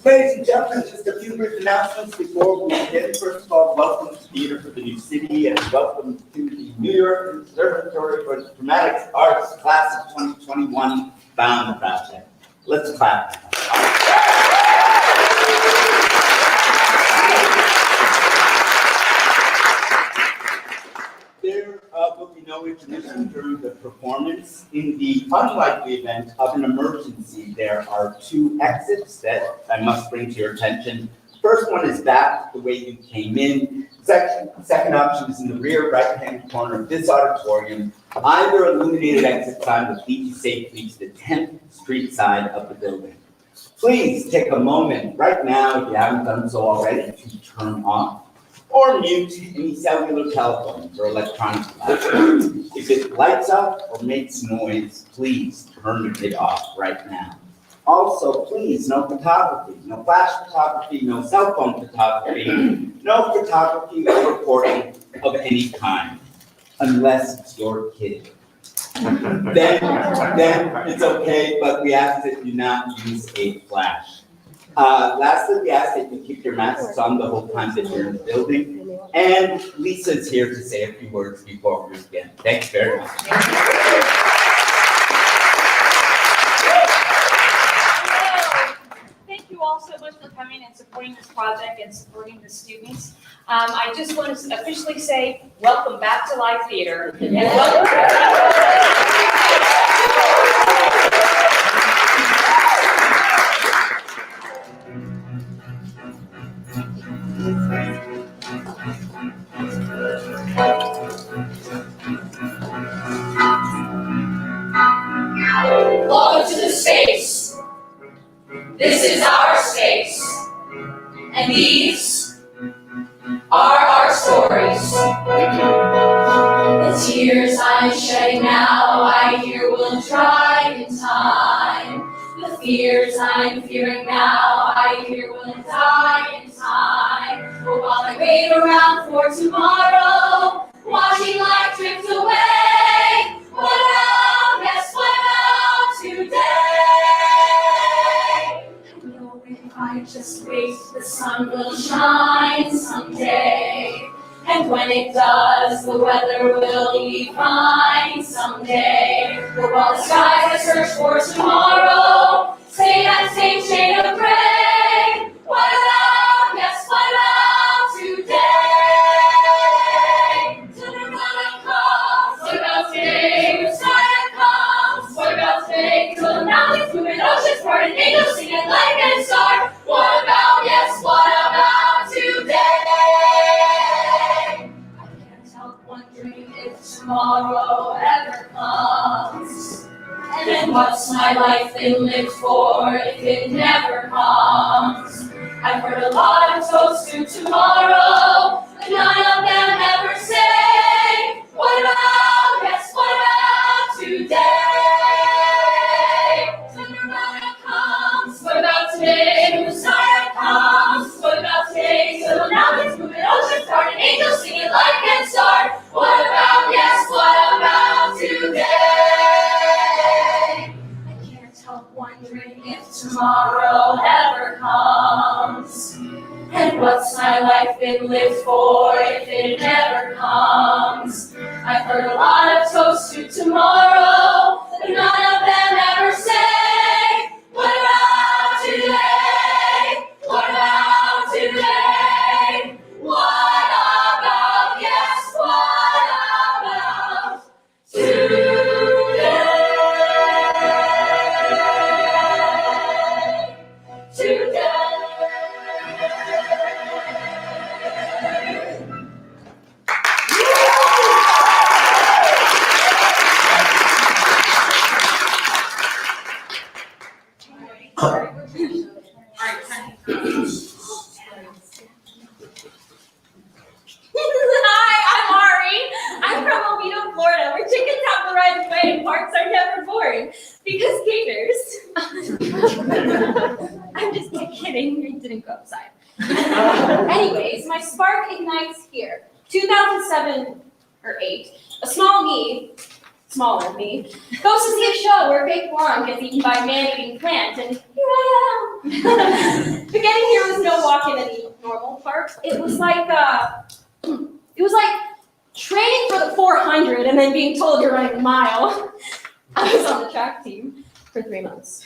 Ladies and gentlemen, just a few brief announcements before we begin. First of all, welcome to Theater for the New City and welcome to the New York Conservatory for the Dramatic Arts Class of 2021 Bound Project. Let's clap. There will be no intermission during the performance. In the unlikely event of an emergency, there are two exits that I must bring to your attention. First one is back the way you came in. Second option is in the rear right-hand corner of this auditorium. Either illuminated exit sign will lead you safely to the 10th Street side of the building. Please take a moment right now, if you haven't done so already, to turn off or mute any cellular telephones or electronic devices. If it lights up or makes noise, please turn it off right now. Also, please, no photography, no flash photography, no cell phone photography, no photography or recording of any kind, unless it's your kid. Then it's okay, but we ask that you not use a flash. Lastly, we ask that you keep your masks on the whole time that you're in the building. And Lisa's here to say a few words before we begin. Thanks very much. Thank you all so much for coming and supporting this project and supporting the students. I just want to officially say, welcome back to live theater. And welcome to the space. This is our space. And these are our stories. The tears I'm shedding now, I hear will dry in time. The fears I'm fearing now, I hear will die in time. But while I wait around for tomorrow, watching life drift away, what about, yes, what about today? I know if I just wait, the sun will shine someday. And when it does, the weather will be fine someday. But while the skies I search for tomorrow stay that same shade of gray, what about, yes, what about today? Tomorrow comes, what about today? The sun comes, what about today? Till the mountains move and oceans part and angels sing and light and star. What about, yes, what about today? Wondering if tomorrow ever comes. And then what's my life been lived for if it never comes? I've heard a lot of toasts to tomorrow, but none of them ever say, what about, yes, what about today? When Nirvana comes, what about today? When Messiah comes, what about today? Till the mountains move and oceans part and angels sing and light can start. What about, yes, what about today? I can't help wondering if tomorrow ever comes. And what's my life been lived for if it never comes? I've heard a lot of toasts to tomorrow, but none of them ever say, what about today? What about today? What about, yes, what about today? Today. Hi, I'm Ari. I'm from Oviedo, Florida, where chickens have the right of way and parks are never boring. Because gators. I'm just kidding. We didn't go outside. Anyways, my spark ignites here. 2007 or 8. A small me smaller than me, goes to see a show where a fake blonde gets eaten by a man-eating plant, and here I am. But getting here was no walk in any normal park. It was like training for the 400 and then being told you're running a mile. I was on the track team for 3 months.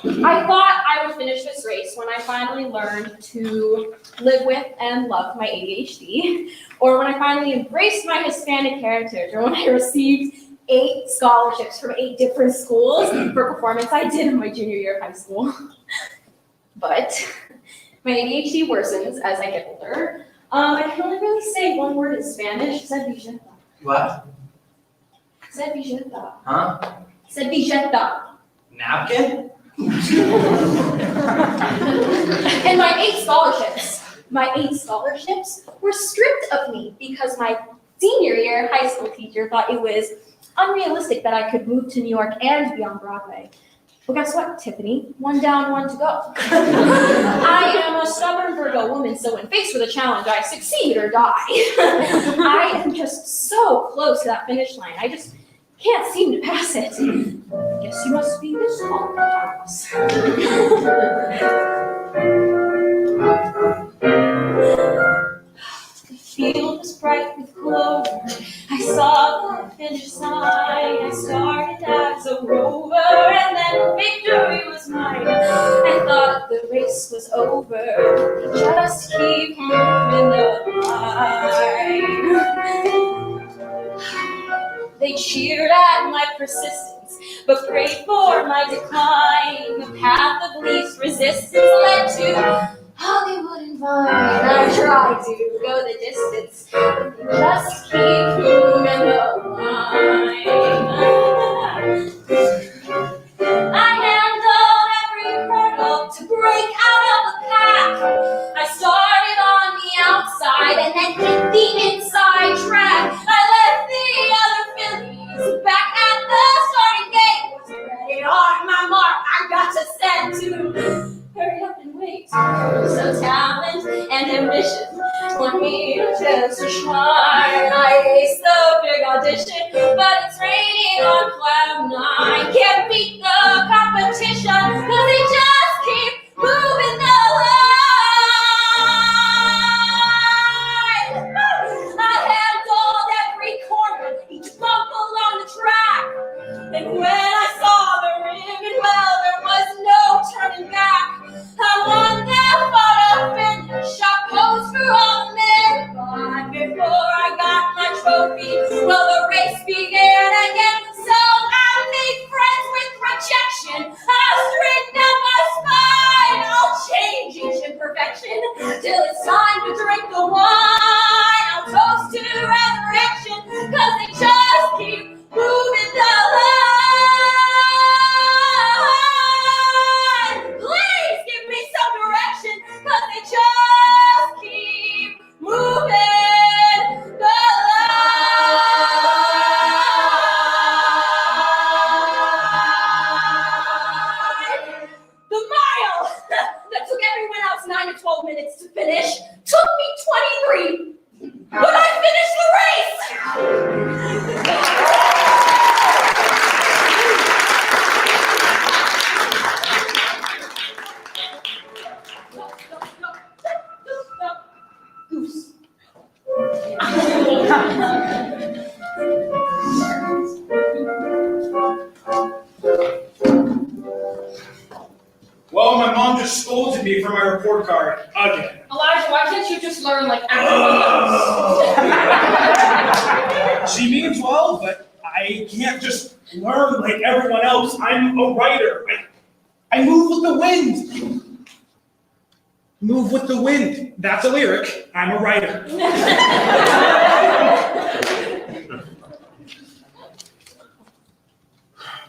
I thought I would finish this race when I finally learned to live with and love my ADHD, or when I finally embraced my Hispanic heritage, or when I received 8 scholarships from 8 different schools for performance I did in my junior year of high school. But my ADHD worsens as I get older. I can only really say one word in Spanish. Servilleta. What? Servilleta. Huh? Servilleta. Napkin? And my 8 scholarships were stripped of me because my senior year high school teacher thought it was unrealistic that I could move to New York and be on Broadway. Well, guess what, Tiffany? 1 down, 1 to go. I am a stubborn Virgo woman, so when faced with a challenge, I succeed or die. I am just so close to that finish line. I just can't seem to pass it. Guess you must be this all the times. The field was bright with clover. I saw the finish sign. I started as a rover, and then victory was mine. I thought the race was over. Just keep moving the line. They cheered at my persistence, but prayed for my decline. The path of least resistance led to Hollywood and Vine. I tried to go the distance, but they just keep moving the line. I handled every hurdle to break out of the pack. I started on the outside and then hit the inside track. I left the other Phillies back at the starting gate. Was ready on my mark. I got to set to hurry up and wait. So talent and ambition want me to just shine. I aced the big audition, but it's raining on cloud 9. Can't beat the competition, cause they just keep moving the line. I handled every corner, each bump along the track. And when I saw the ribbon, well, there was no turning back. I won that photo finish, I posed for all the men. But before I got my trophy, well, the race began again. So I made friends with rejection. I'll straighten out my spine. I'll change each imperfection till it's time to drink the wine. I'll toast to resurrection, cause they just keep moving the line. Please give me some direction, cause they just keep moving the line. The mile that took everyone else 9 to 12 minutes to finish took me 23. But I finished the race! Goose. Well, my mom just scolded me for my report card again. Elijah, why can't you just learn like everyone else? She means well, but I can't just learn like everyone else. I'm a writer. I move with the wind. Move with the wind. That's a lyric. I'm a writer.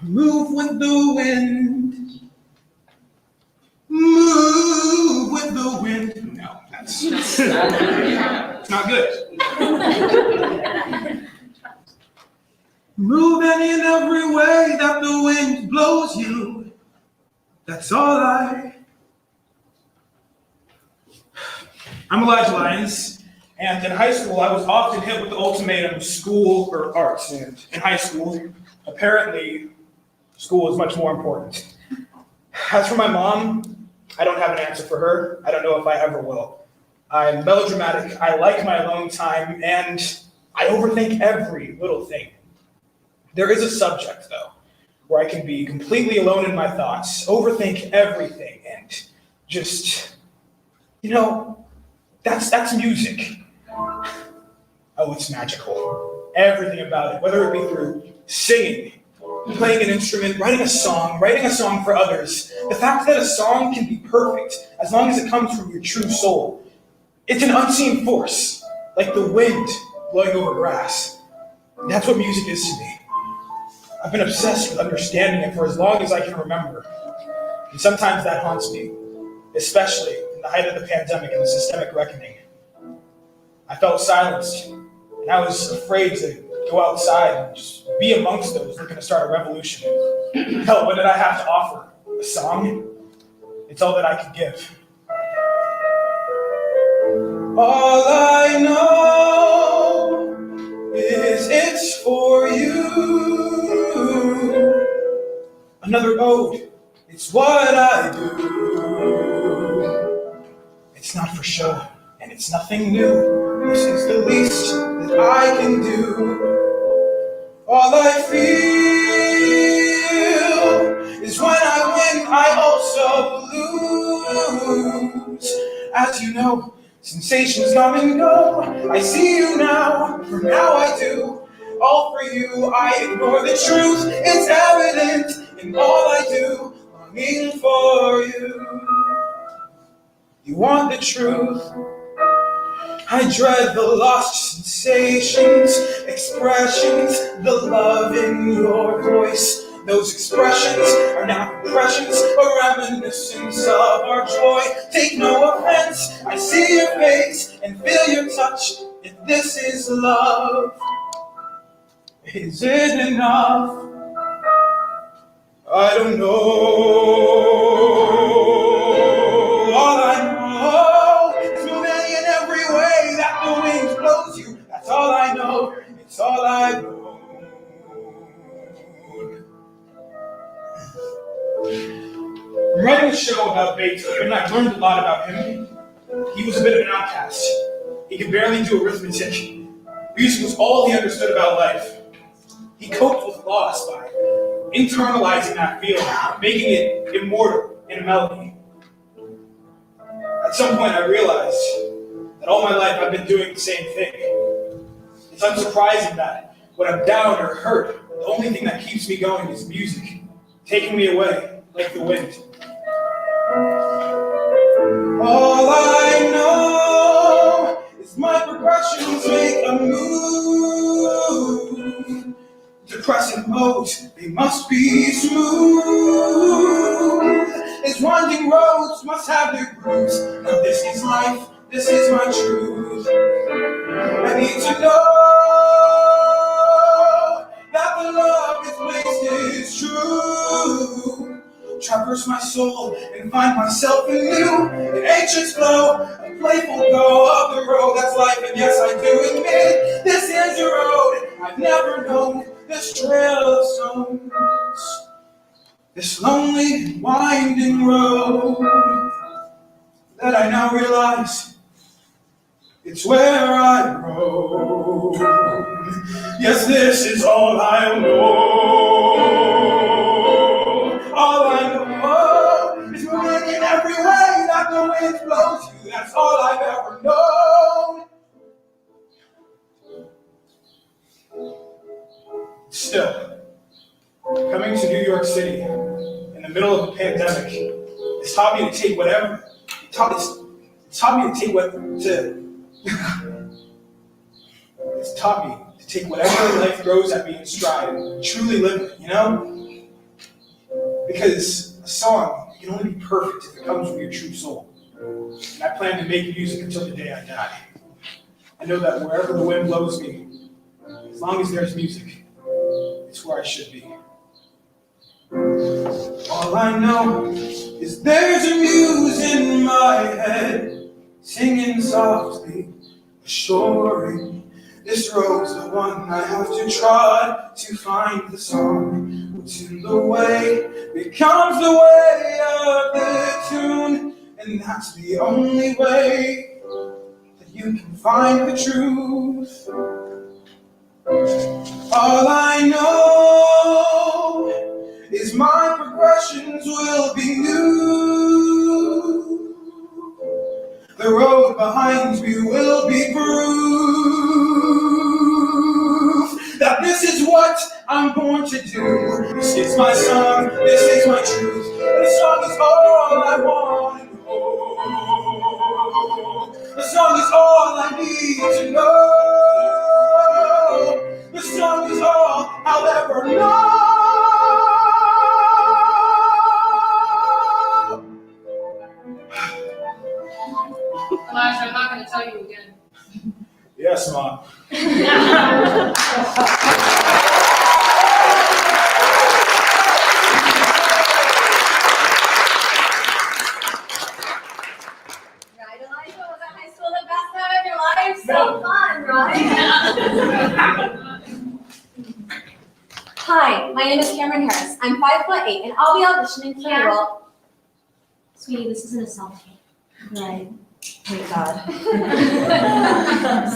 Move with the wind. Move with the wind. No, that's not good. Move any and every way that the wind blows you. That's all I'm Elijah Lyons, And in high school, I was often hit with the ultimatum, school or arts. And in high school, apparently, school is much more important. As for my mom, I don't have an answer for her. I don't know if I ever will. I'm melodramatic. I like my alone time, and I overthink every little thing. There is a subject, though, where I can be completely alone in my thoughts, overthink everything, and just, that's music. Oh, it's magical. Everything about it, whether it be through singing, playing an instrument, writing a song for others. The fact that a song can be perfect as long as it comes from your true soul. It's an unseen force, like the wind blowing over grass. That's what music is to me. I've been obsessed with understanding it for as long as I can remember. And sometimes that haunts me, especially in the height of the pandemic and the systemic reckoning. I felt silenced, and I was afraid to go outside and just be amongst those looking to start a revolution. Hell, what did I have to offer? A song? It's all that I could give. All I know is it's for you. Another ode, it's what I do. It's not for show, and it's nothing new. This is the least that I can do. All I feel is when I win, I also lose. As you know, sensations come and go. I see you now, for now I do. All for you, I ignore the truth. It's evident in all I do, longing for you. You want the truth? I dread the lost sensations, expressions, the love in your voice. Those expressions are now impressions, a reminiscence of our joy. Take no offense, I see your face and feel your touch. If this is love, is it enough? I don't know. All I know is moving in every way that the wind blows you. That's all I know. It's all I know. I'm writing a show about Beethoven, and I've learned a lot about him. He was a bit of an outcast. He could barely do arithmetic. Music was all he understood about life. He coped with loss by internalizing that feeling, making it immortal in a melody. At some point I realized that all my life I've been doing the same thing. It's unsurprising that when I'm down or hurt, the only thing that keeps me going is music, taking me away like the wind. All I know is my progressions make a move. Depressing modes, they must be smooth. As winding roads must have their grooves. Now this is life, this is my truth. I need to know that the love is placed is true. Traverse my soul and find myself in you. An anxious flow, a playful go of the road that's life. And yes, I do admit this is a road I've never known. This trail of stones, this lonely winding road that I now realize it's where I grow. Yes, this is all I know. All I know is moving in every way that the wind blows you. That's all I've ever known. Still, coming to New York City in the middle of a pandemic has taught me to take whatever. It's taught me to take whatever life throws at me in stride and truly live it, Because a song can only be perfect if it comes from your true soul. And I plan to make music until the day I die. I know that wherever the wind blows me, as long as there's music, it's where I should be. All I know is there's a muse in my head, singing softly, a assuring this road's the one I have to trod to find the song. What's in the way becomes the way of the tune, and that's the only way that you can find the truth. All I know is my progressions will be new. The road behind me will be proof that this is what I'm born to do. This is my song, this is my truth. This song is all I want to know. The song is all I need to know. The song is all I'll ever know. Elijah, I'm not going to tell you again. Yes, Mom. Right, Elijah, was that high school the best time of your life? So fun, right? Hi, my name is Cameron Harris. I'm 5'8", and I'll be auditioning for the role. Sweetie, this isn't a selfie. Right. Thank God.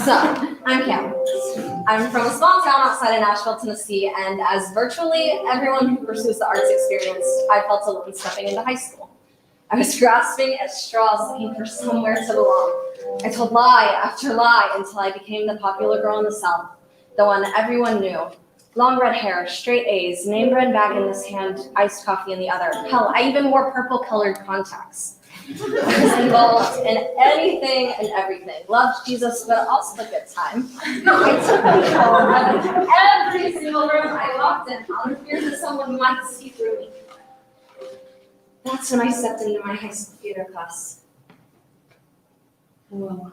So, I'm Cam. I'm from a small town outside of Nashville, Tennessee, and as virtually everyone who pursues the arts experienced, I felt alone stepping into high school. I was grasping at straws, looking for somewhere to belong. I told lie after lie until I became the popular girl in the South, the one everyone knew. Long red hair, straight A's, name brand bag in this hand, iced coffee in the other. Hell, I even wore purple-colored contacts. I was involved in anything and everything. Loved Jesus, but also a good time. I took control of every single room I walked in out of fear that someone might see through me. That's when I stepped into my high school theater class. Whoa.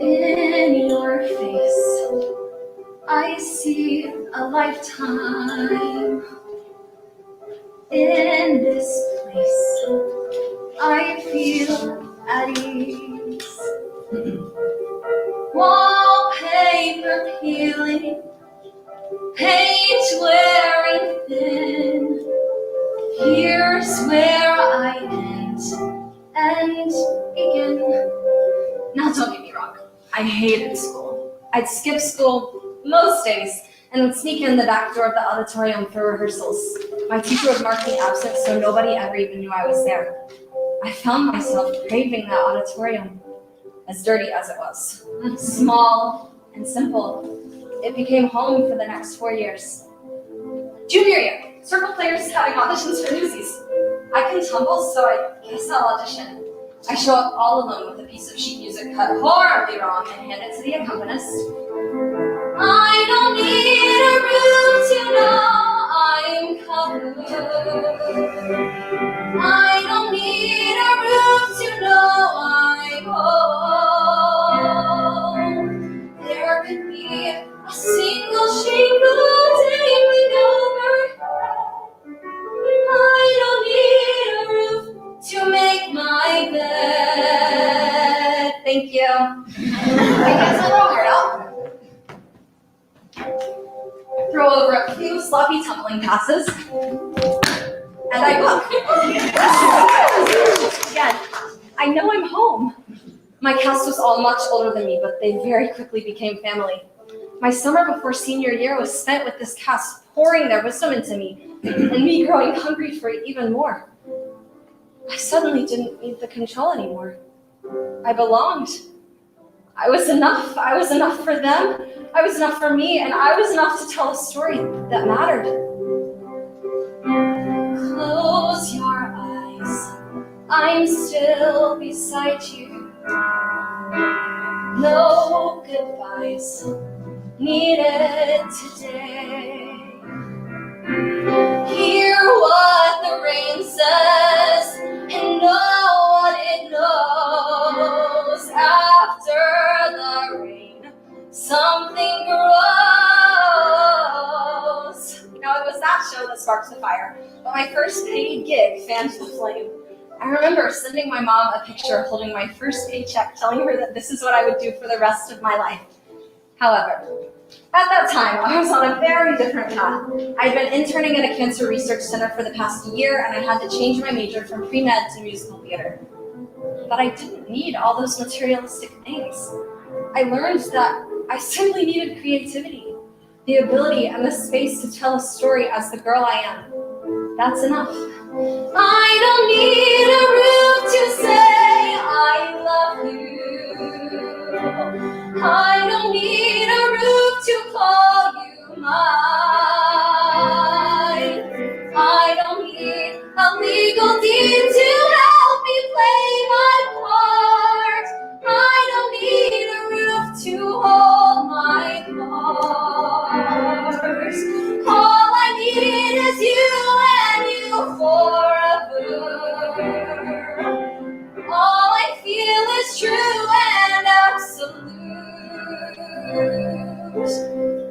In your face, I see a lifetime. In this place, I feel at ease. Wallpaper peeling, paint wearing thin. Here's where I end and begin. Now don't get me wrong, I hated school. I'd skip school most days and would sneak in the back door of the auditorium for rehearsals. My teacher would mark me absent so nobody ever even knew I was there. I found myself craving that auditorium, as dirty as it was. Small and simple, it became home for the next 4 years. Junior year, circle players having auditions for Newsies. I can tumble, so I guess I'll audition. I show up all alone with a piece of sheet music cut horribly wrong and hand it to the accompanist. I don't need a room to know I'm covered. I don't need a room to know I'm home. There could be a single shingle dangling overhead. I don't need a roof to make my bed. Thank you. I guess I'm wrong, girl. Throw over a few sloppy tumbling passes, and I book. Again, I know I'm home. My cast was all much older than me, but they very quickly became family. My summer before senior year was spent with this cast pouring their wisdom into me, and me growing hungry for it even more. I suddenly didn't need the control anymore. I belonged. I was enough. I was enough for them. I was enough for me, and I was enough to tell a story that mattered. Close your eyes. I'm still beside you. No goodbyes needed today. Hear what the rain says and know what it knows. After the rain, something grows. Now, it was that show that sparked the fire, but my first paid gig fanned the flame. I remember sending my mom a picture holding my first paycheck, telling her that this is what I would do for the rest of my life. However, at that time, I was on a very different path. I'd been interning at a cancer research center for the past year, and I had to change my major from pre-med to musical theater. But I didn't need all those materialistic things. I learned that I simply needed creativity, the ability and the space to tell a story as the girl I am. That's enough. I don't need a roof to say I love you. I don't need a roof to call you mine. I don't need a legal deed to help me play my part. I don't need a roof to hold my cars. All I need is you and you forever. All I feel is true and absolute.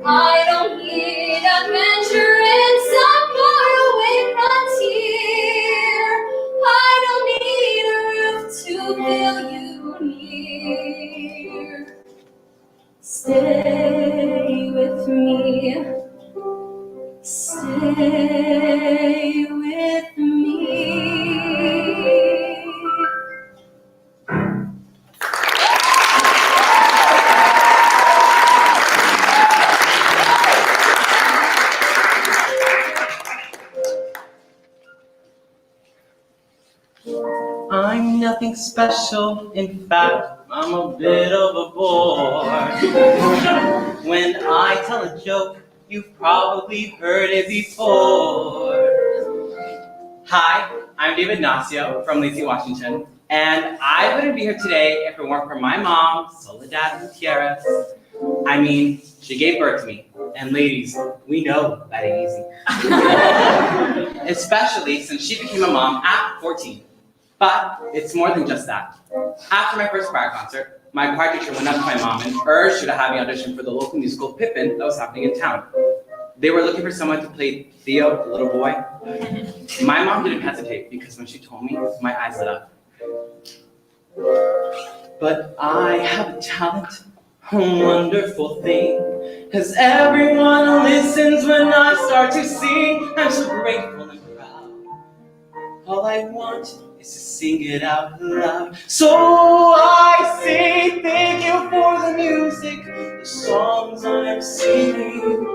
I don't need adventure in some faraway frontier. I don't need a roof to feel you near. Stay with me. Stay with me. I'm nothing special, in fact, I'm a bit of a bore. When I tell a joke, you've probably heard it before. Hi, I'm David Nacio from Lacey, Washington, and I wouldn't be here today if it weren't for my mom, Soledad Gutierrez. I mean, she gave birth to me, and ladies, we know that ain't easy. Especially since she became a mom at 14. But it's more than just that. After my first choir concert, my choir teacher went up to my mom and urged her to have me audition for the local musical Pippin that was happening in town. They were looking for someone to play Theo, the little boy. My mom didn't hesitate because when she told me, my eyes lit up. But I have a talent, a wonderful thing, 'cause everyone listens when I start to sing. I'm so grateful and proud. All I want is to sing it out loud. So I say thank you for the music, the songs I'm singing.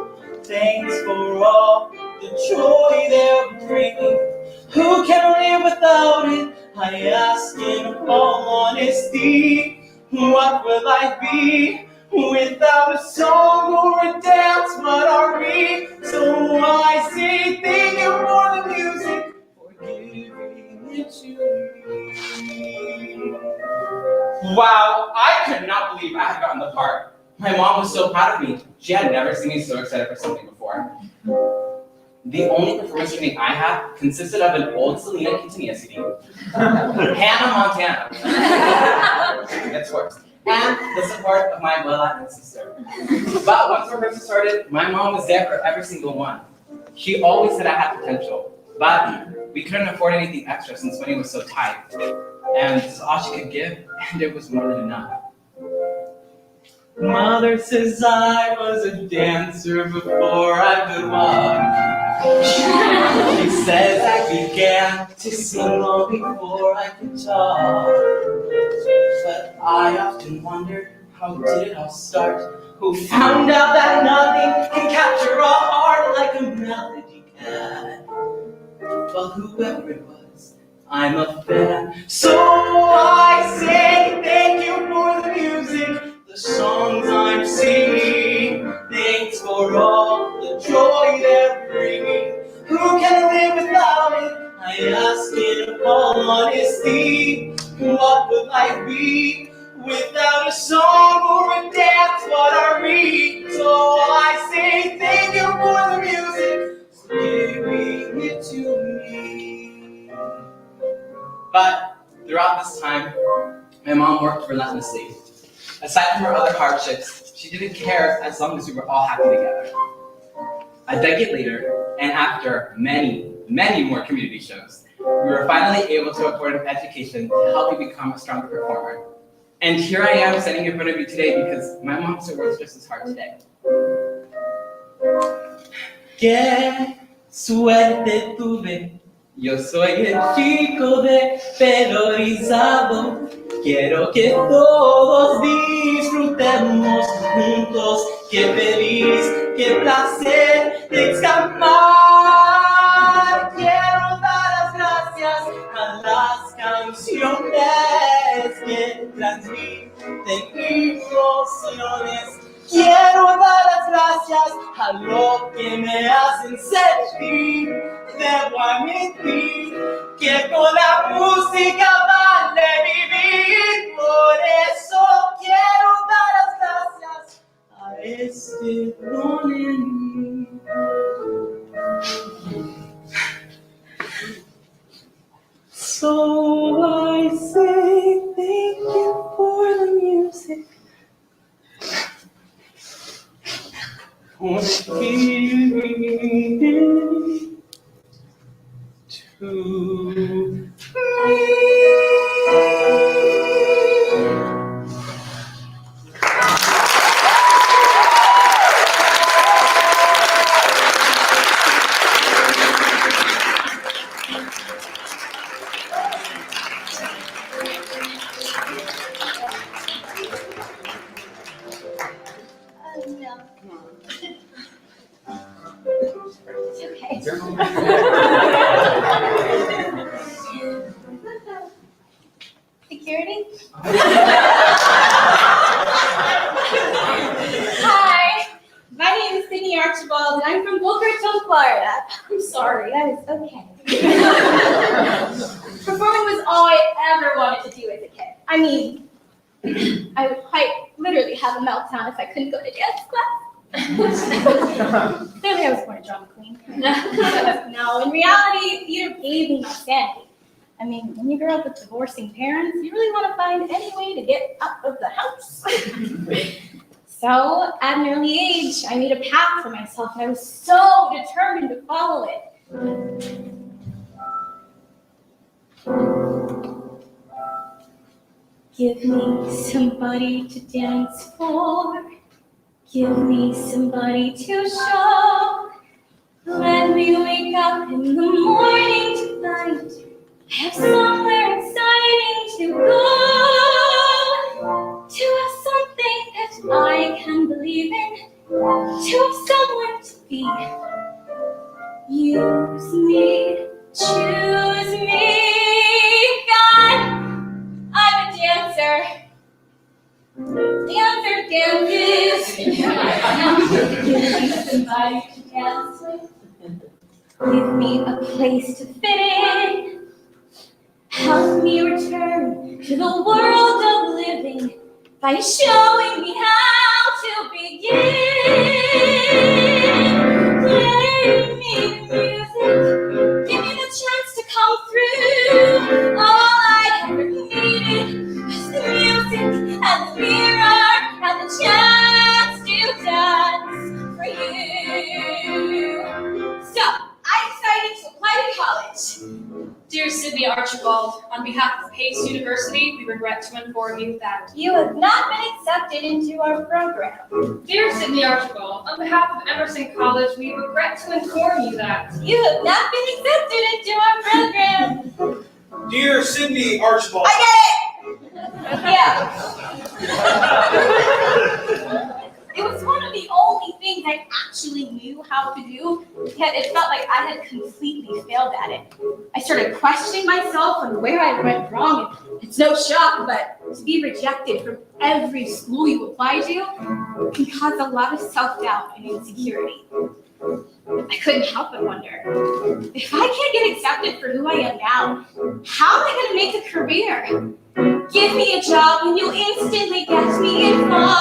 Thanks for all the joy they're bringing. Who can live without it? I ask in all honesty. What will I be without a song or a dance? What are we? So I say thank you for the music, for giving it to me. Wow, I could not believe I had gotten the part. My mom was so proud of me. She had never seen me so excited for something before. The only performance training I had consisted of an old Selena Quintanilla CD, Hannah Montana, gets worse, and the support of my abuela and sister. But once rehearsal started, my mom was there for every single one. She always said I had potential, but we couldn't afford anything extra since money was so tight. And this is all she could give, and it was more than enough. Mother says I was a dancer before I could walk. She says I began to sing long before I could talk. But I often wondered, how did it all start? Who found out that nothing can capture a heart like a melody can? But whoever it was, I'm a fan. So I say thank you for the music, the songs I'm singing. Thanks for all the joy they're bringing. Who can live without it? I ask in all honesty. What would life be without a song or a dance? What are we? So I say thank you for the music, for giving it to me. But throughout this time, my mom worked relentlessly. Aside from her other hardships, she didn't care as long as we were all happy together. A decade later, and after many, many more community shows, we were finally able to afford an education to help you become a stronger performer. And here I am standing in front of you today because my mom still works just as hard today. Qué suerte tuve, yo soy el chico de pelo rizado. Quiero que todos disfrutemos juntos, qué feliz, qué placer de escapar. Quiero dar las gracias a las canciones que transmiten emociones. Quiero dar las gracias a lo que me hacen sentir. Debo admitir que con la música vale vivir. Por eso quiero dar las gracias a este don en mí. So I say thank you for the music. For giving to me. Security? Hi, my name is Sydney Archibald, and I'm from Boca Raton, Florida. I'm sorry, that is okay. Performing was all I ever wanted to do as a kid. I mean, I would quite literally have a meltdown if I couldn't go to dance class. Clearly, I was born a drama queen. No, in reality, theater gave me my sanity. I mean, when you grow up with divorcing parents, you really want to find any way to get out of the house. So, at an early age, I made a path for myself, and I was so determined to follow it. Give me somebody to dance for. Give me somebody to show. Let me wake up in the morning to find I have somewhere exciting to go. To have something that I can believe in. To have someone to be. Use me, choose me, God. I'm a dancer. Dancer dances. Give me somebody to dance with. Give me a place to fit in. Help me return to the world of living by showing me how to begin. Play me music. Give me the chance to come through. All I ever needed was the music and the mirror and the chance to dance for you. So, I decided to apply to college. Dear Sydney Archibald, on behalf of Pace University, we regret to inform you that You have not been accepted into our program. Dear Sydney Archibald, on behalf of Emerson College, we regret to inform you that You have not been accepted into our program. Dear Sydney Archibald. I get it! Yeah. It was one of the only things I actually knew how to do, yet it felt like I had completely failed at it. I started questioning myself and where I went wrong. It's no shock, but to be rejected from every school you apply to can cause a lot of self-doubt and insecurity. I couldn't help but wonder, if I can't get accepted for who I am now, how am I going to make a career? Give me a job and you'll instantly get me involved.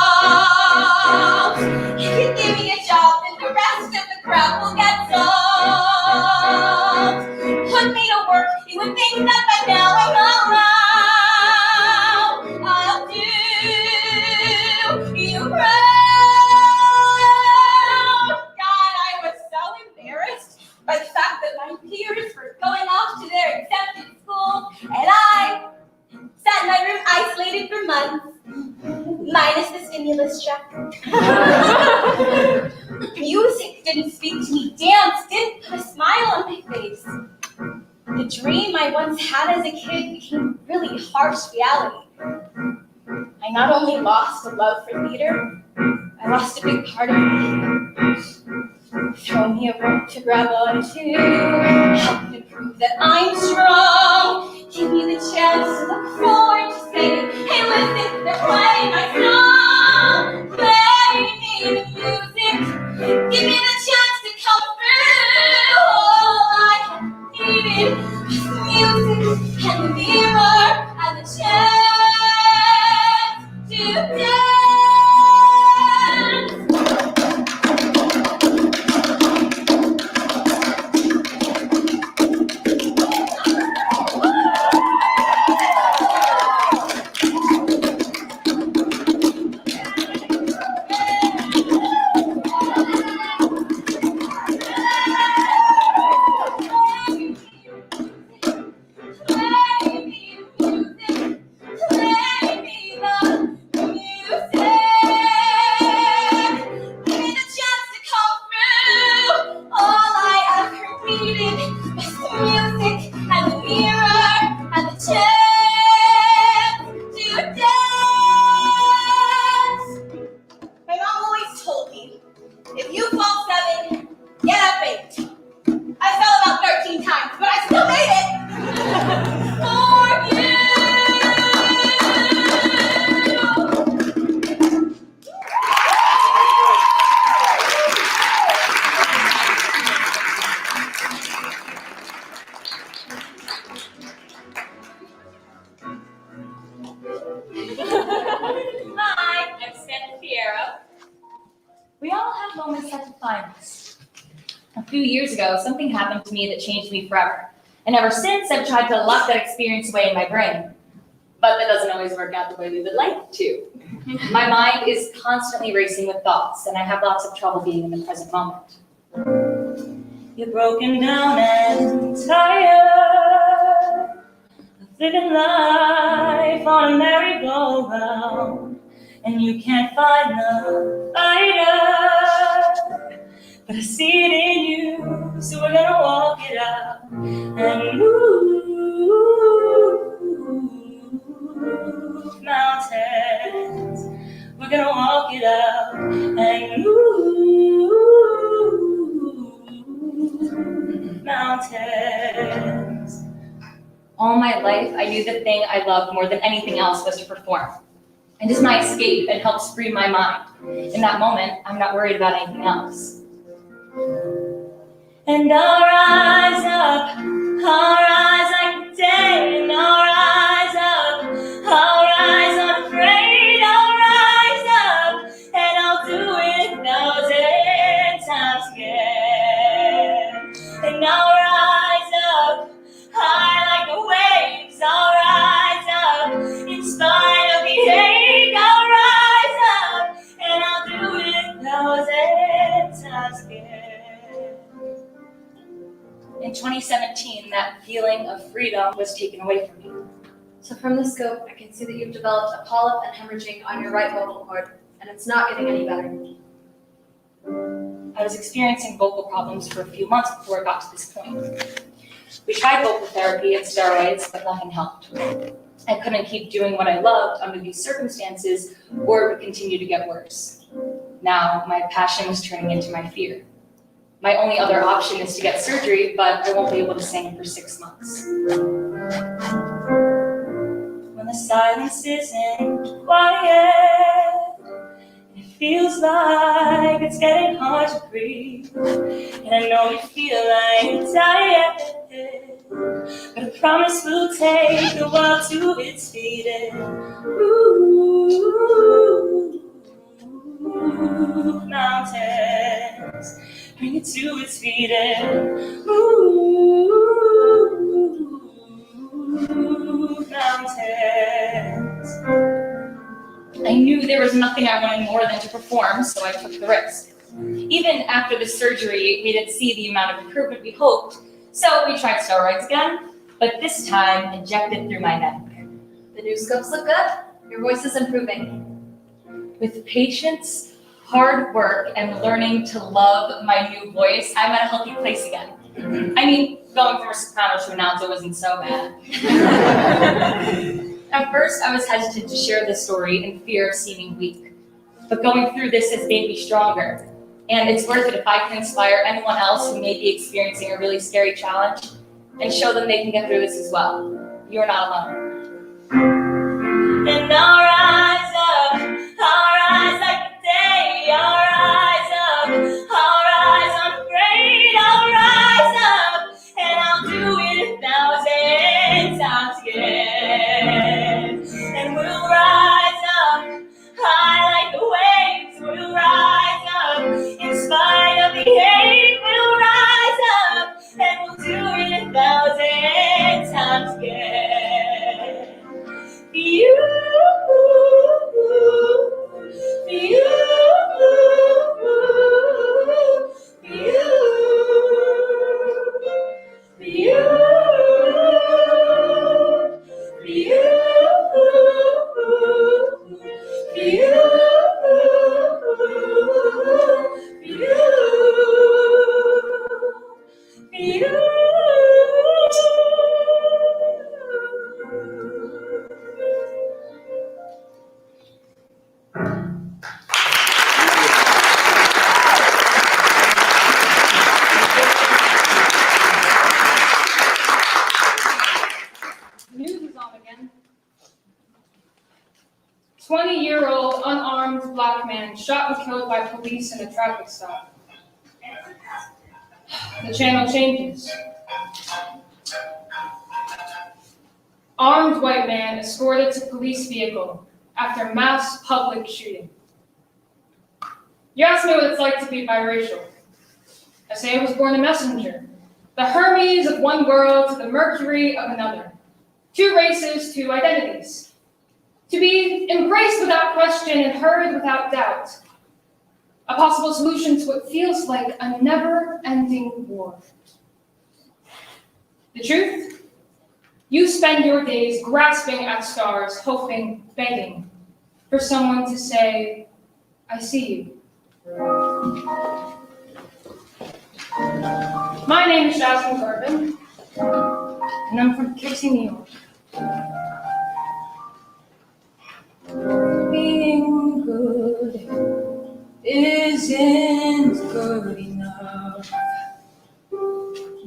If you give me a job, then the rest of the crowd will get solved. Put me to work, you would think that by now I'm around. I'll do you proud. God, I was so embarrassed by the fact that my peers were going off to their exam Music didn't speak to me, dance didn't put a smile on my face. The dream I once had as a kid became really harsh reality. I not only lost a love for theater, I lost a big part of me. Throw me a rope to grab onto, help me prove that I'm strong. Give me the chance to look forward to say, hey listen, they're playing my song. Play me the music, give me the chance to come through. All I needed was the music and the mirror and the chance to dance. If you fall 7, get up 8. I fell about 13 times, but I still made it. For you. Hi, I'm Sophia. We all have moments that define us. A few years ago, something happened to me that changed me forever. And ever since, I've tried to lock that experience away in my brain. But that doesn't always work out the way we would like it to. My mind is constantly racing with thoughts, and I have lots of trouble being in the present moment. You're broken down and tired of living life on a merry-go-round, and you can't find the fighter. But I see it in you, so we're gonna walk it out and move mountains. We're gonna walk it out and move mountains. All my life, I knew the thing I loved more than anything else was to perform. It is my escape and helps free my mind. In that moment, I'm not worried about anything else. And I'll rise up like the day, and I'll rise up, I'll rise unafraid, I'll rise up, and I'll do it 1,000 times again. And I'll rise up, high like the waves, I'll rise up, in spite of the ache, I'll rise up, and I'll do it 1,000 times again. In 2017, that feeling of freedom was taken away from me. So from the scope, I can see that you've developed a polyp and hemorrhaging on your right vocal cord, and it's not getting any better. I was experiencing vocal problems for a few months before it got to this point. We tried vocal therapy and steroids, but nothing helped. I couldn't keep doing what I loved under these circumstances, or it would continue to get worse. Now, my passion was turning into my fear. My only other option is to get surgery, but I won't be able to sing for 6 months. When the silence isn't quiet, it feels like it's getting hard to breathe. And I know you feel like tired, but I promise we'll take the world to its feet and move mountains. Bring it to its feet and move mountains. I knew there was nothing I wanted more than to perform, so I took the risk. Even after the surgery, we didn't see the amount of improvement we hoped, so we tried steroids again, but this time injected through my neck. The new scopes look good. Your voice is improving. With patience, hard work, and learning to love my new voice, I'm at a healthy place again. I mean, going from a soprano to an alto wasn't so bad. At first, I was hesitant to share this story in fear of seeming weak. But going through this has made me stronger. And it's worth it if I can inspire anyone else who may be experiencing a really scary challenge and show them they can get through this as well. You're not alone. And I'll rise up like the day, I'll rise up, I'll rise unafraid, I'll rise up, and I'll do it 1,000 times again. And we'll rise up, high like the waves, we'll rise up, in spite of the hate, we'll rise up, and we'll do it 1,000 times again. For you, for you, for you, for you, for you, for you, for you. News is on again. 20-year-old unarmed black man shot and killed by police in a traffic stop. The channel changes. Armed white man escorted to police vehicle after mass public shooting. You asked me what it's like to be biracial. I say I was born a messenger. The Hermes of one world to the Mercury of another. 2 races, 2 identities. To be embraced without question and heard without doubt. A possible solution to what feels like a never-ending war. The truth? You spend your days grasping at stars, hoping, begging for someone to say, I see you. My name is Jasmine, and I'm from Poughkeepsie, New York. Being good isn't good enough.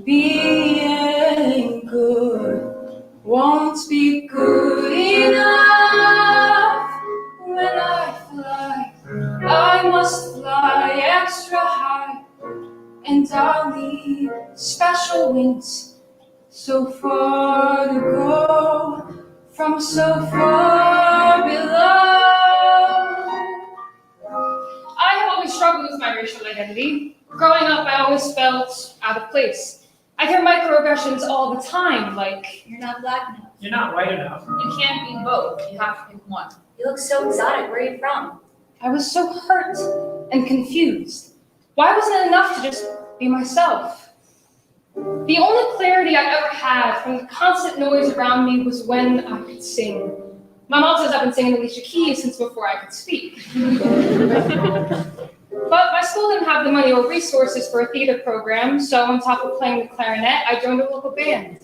Being good won't be good enough. When I fly, I must fly extra high, and I'll need special wings so far to go from so far below. I have always struggled with my racial identity. Growing up, I always felt out of place. I hear microaggressions all the time, like, You're not black enough. You're not white enough. You can't be both. You have to pick one. You look so exotic. Where are you from? I was so hurt and confused. Why wasn't it enough to just be myself? The only clarity I ever had from the constant noise around me was when I could sing. My mom says I've been singing Alicia Keys since before I could speak. But my school didn't have the money or resources for a theater program, so on top of playing the clarinet, I joined a local band.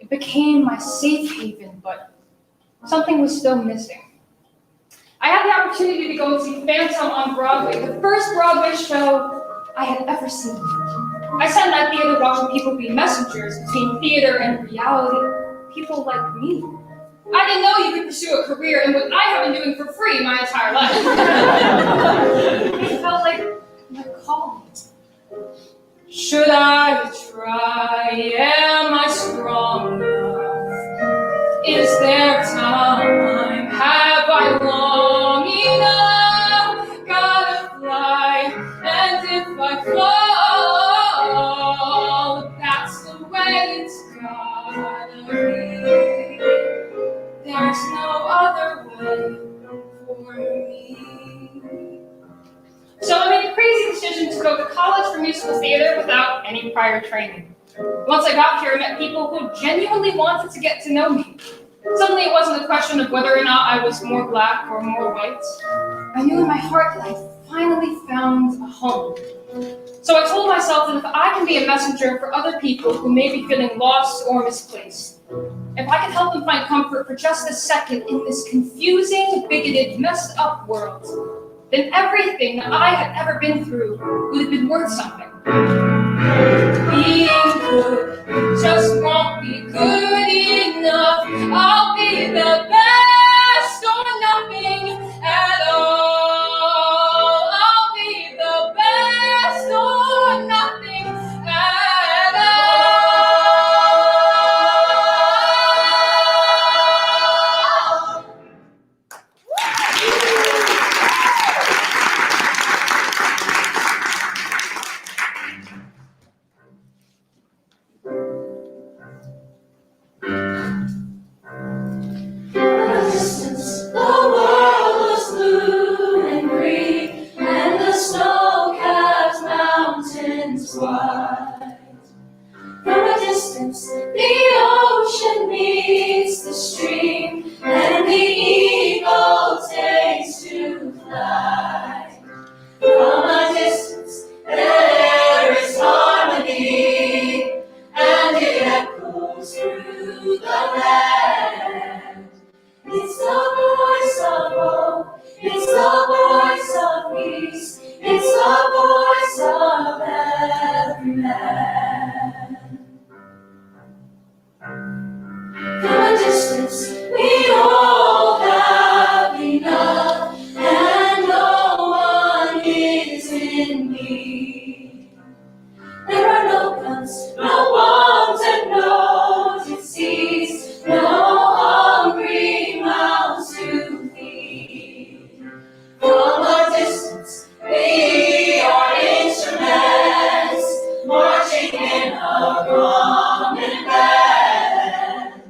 It became my safe haven, but something was still missing. I had the opportunity to go and see Phantom on Broadway, the first Broadway show I had ever seen. I sat in that theater watching people be messengers between theater and reality, people like me. I didn't know you could pursue a career in what I have been doing for free my entire life. It felt like my calling. Should I try? Am I strong enough? Is there time? Have I long enough? Gotta fly, and if I fall, that's the way it's gotta be. There's no other way for me. So I made a crazy decision to go to college for musical theater without any prior training. Once I got here, I met people who genuinely wanted to get to know me. Suddenly it wasn't a question of whether or not I was more black or more white. I knew in my heart that I finally found a home. So I told myself that if I can be a messenger for other people who may be feeling lost or misplaced, if I could help them find comfort for just a second in this confusing, bigoted, messed up world, then everything that I had ever been through would have been worth something. Being good just won't be good enough. I'll be the best or nothing at all. I'll be the best or nothing at all. The world was blue and green, and the snow-capped mountains wide. From a distance, the ocean meets the stream, and the eagle takes to fly. From a distance, there is harmony, and it echoes through the land. It's the voice of hope, it's the voice of peace, it's the voice of every man. From a distance, we all have enough, and no one is in need. There are no guns, no bombs, and no disease, no hungry mouths to feed. From a distance, we are instruments, marching in a common band,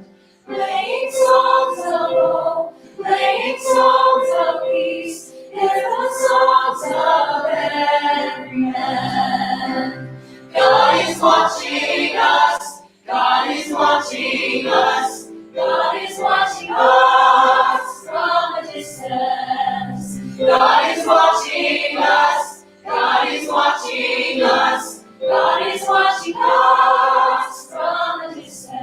playing songs of hope, playing songs of peace, in the songs of every man. God is watching us, God is watching us, God is watching us from a distance. God is watching us, God is watching us, God is watching us from a distance.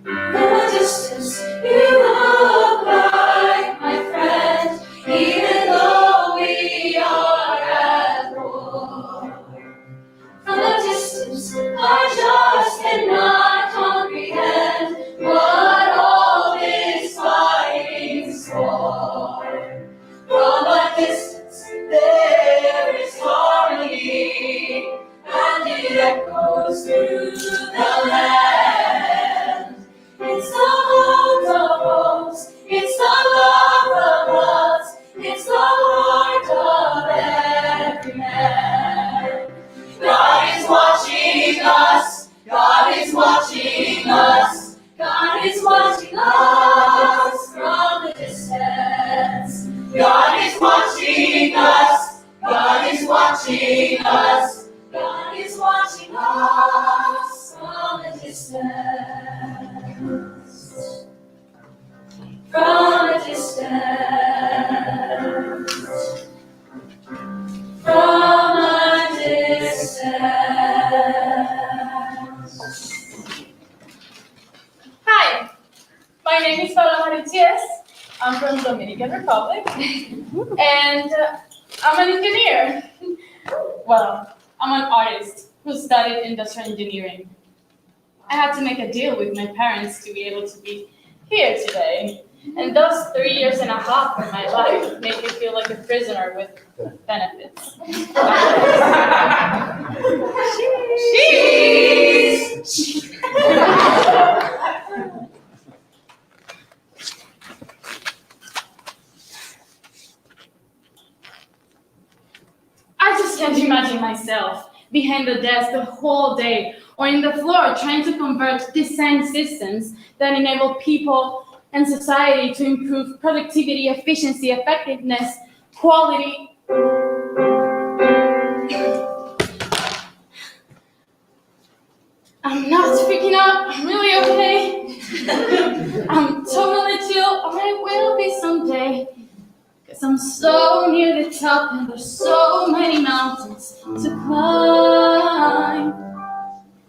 From a distance, you look like my friend, even though we are at war. From a distance, I just cannot comprehend what all this fighting's for. From a distance, there is harmony, and it echoes through the land. It's the hope of hopes, it's the love of loves, it's the heart of every man. God is watching us, God is watching us, God is watching us from a distance. God is watching us, God is watching us, God is watching us from a distance. From a distance. From a distance. Hi, my name is Paula Maruchies. I'm from Dominican Republic, and I'm an engineer. Well, I'm an artist who studied industrial engineering. I had to make a deal with my parents to be able to be here today, and those 3 years and a half of my life make me feel like a prisoner with benefits. Cheese! I just can't imagine myself behind the desk the whole day or in the floor trying to convert design systems that enable people and society to improve productivity, efficiency, effectiveness, quality. I'm not speaking up. up and there's so many mountains to climb.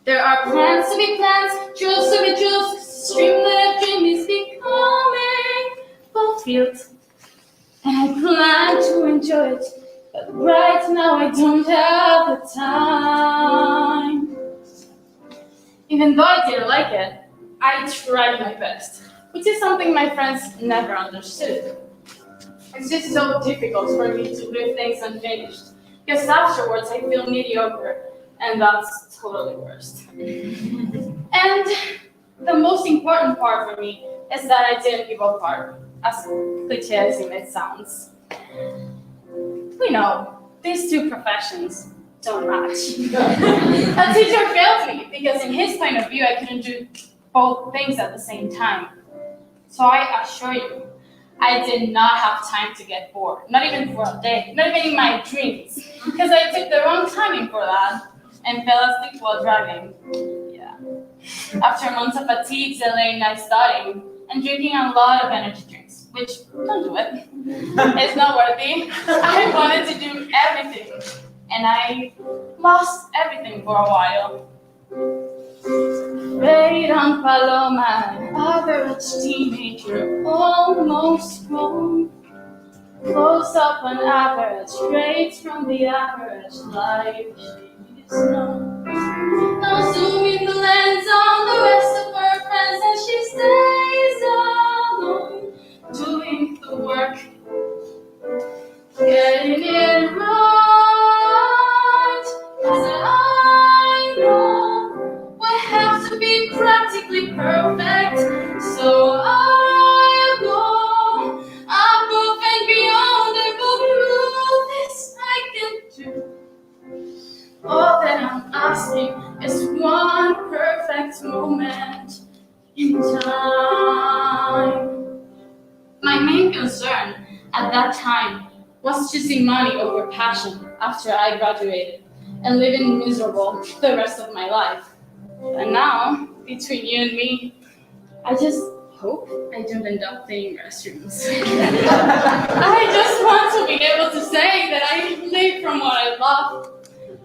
There are plans to be plans, jewels to be jewels, 'cause the stream that I've dreamed is becoming fulfilled. And I plan to enjoy it, but right now I don't have the time. Even though I didn't like it, I tried my best, which is something my friends never understood. It's just so difficult for me to leave things unfinished, because afterwards I feel mediocre, and that's totally worst. And the most important part for me is that I didn't give up art, as cliche as it sounds. We know, these two professions don't match. A teacher failed me because in his point of view I couldn't do both things at the same time. So I assure you, I did not have time to get bored, not even for a day, not even in my dreams, because I took the wrong timing for that and fell asleep while driving. Yeah. After months of fatigue, late night studying, and drinking a lot of energy drinks, which, don't do it. It's not worthy. I wanted to do everything, and I lost everything for a while. Wait on Paloma, an average teenager, almost grown. Close up on average, straight from the average life she's known. Now zooming the lens on the rest of her friends, and she stays alone, doing the work, getting it right. As I know, we have to be practically perfect, so I go above and beyond and go through this I can do. All that I'm asking is one perfect moment in time. My main concern at that time was choosing money over passion after I graduated and living miserable the rest of my life. And now, between you and me, I just hope I don't end up cleaning restrooms. I just want to be able to say that I live from what I love.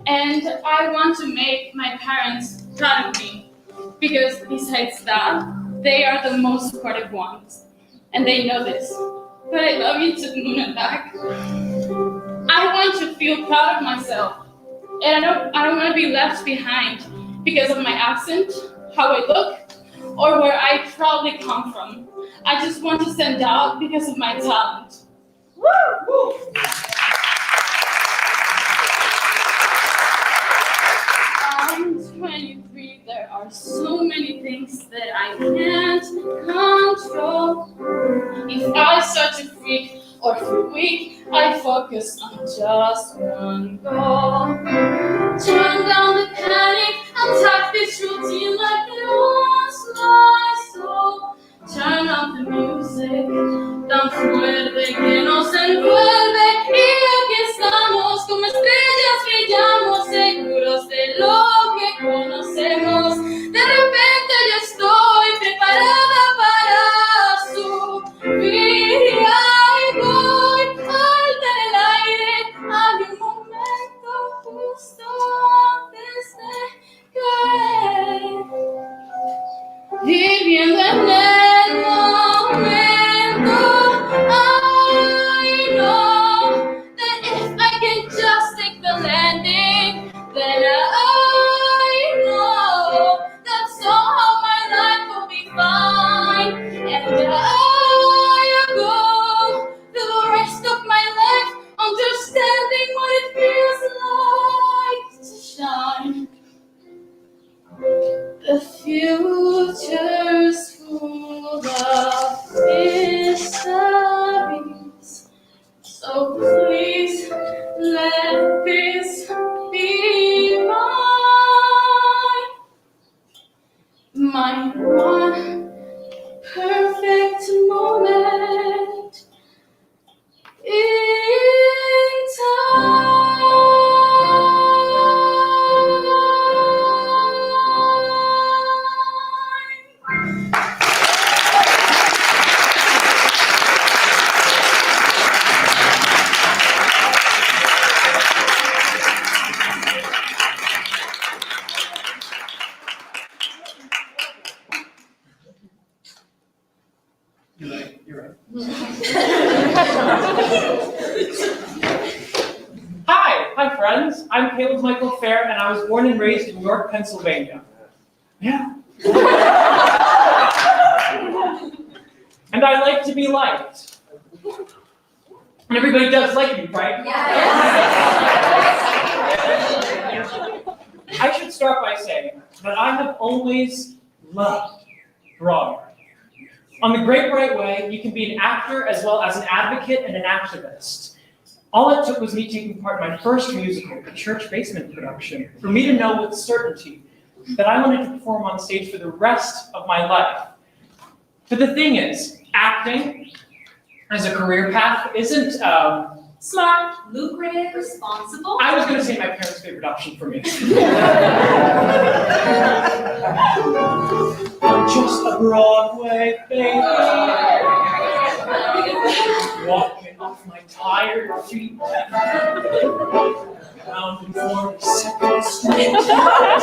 And I want to make my parents proud of me, because besides that, they are the most supportive ones, and they know this. But I love you to the moon and back. I want to feel proud of myself, and I don't want to be left behind because of my accent, how I look, or where I probably come from. I just want to stand out because of my talent. Woo! Woo! I'm 23, there are so many things that I can't control. If I start to freak or feel weak, I focus on just one goal. Turn down the panic, attack this routine like it was my soul. Turn up the music, tan fuerte que nos envuelve. Y aquí estamos como estrellas, brillamos seguros de lo que conocemos. De repente yo estoy preparada para subir. Ahí voy, alta en el aire. Hay un momento justo antes de caer. Viviendo en el momento, I know that if I can just take the landing, then I know that somehow my life will be fine. And I go through the rest of my life understanding what it feels like to shine. The future's full of mysteries, so please let this be my one perfect moment in time. my friends. I'm Caleb Michael Fair, and I was born and raised in York, Pennsylvania. Yeah. And I like to be liked. And everybody does like me, right? I should start by saying that I have always loved Broadway. On the Great Right Way, you can be an actor as well as an advocate and an activist. All it took was me taking part in my first musical, a church basement production, for me to know with certainty that I wanted to perform on stage for the rest of my life. But the thing is, acting as a career path isn't Smart, lucrative, responsible. I was going to say my parents' favorite option for me. I'm just a Broadway baby, walking off my tired feet, pounding 42nd Street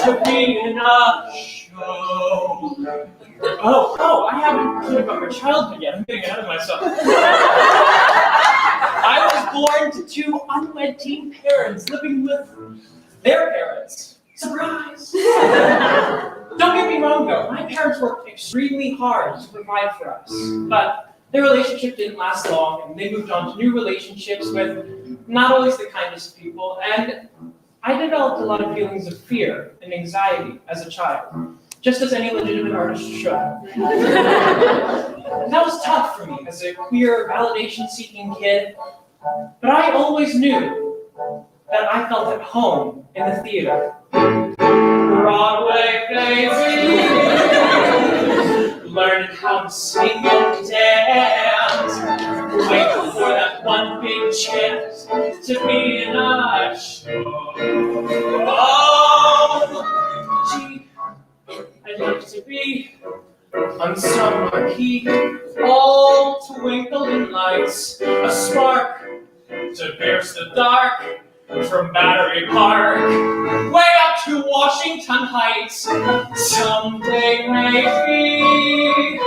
to be in a show. Oh, I haven't told you about my childhood yet. I'm getting ahead of myself. I was born to two unwed teen parents living with their parents. Surprise! Don't get me wrong though, my parents worked extremely hard to provide for us, but their relationship didn't last long and they moved on to new relationships with not always the kindest people, and I developed a lot of feelings of fear and anxiety as a child, just as any legitimate artist should. And that was tough for me as a queer, validation-seeking kid, but I always knew that I felt at home in the theater. Broadway, baby, learning how to sing and dance, waiting for that one big chance to be in a show. Oh, gee, I'd like to be on some marquee, all twinkling lights, a spark to pierce the dark from Battery Park, way up to Washington Heights. Someday maybe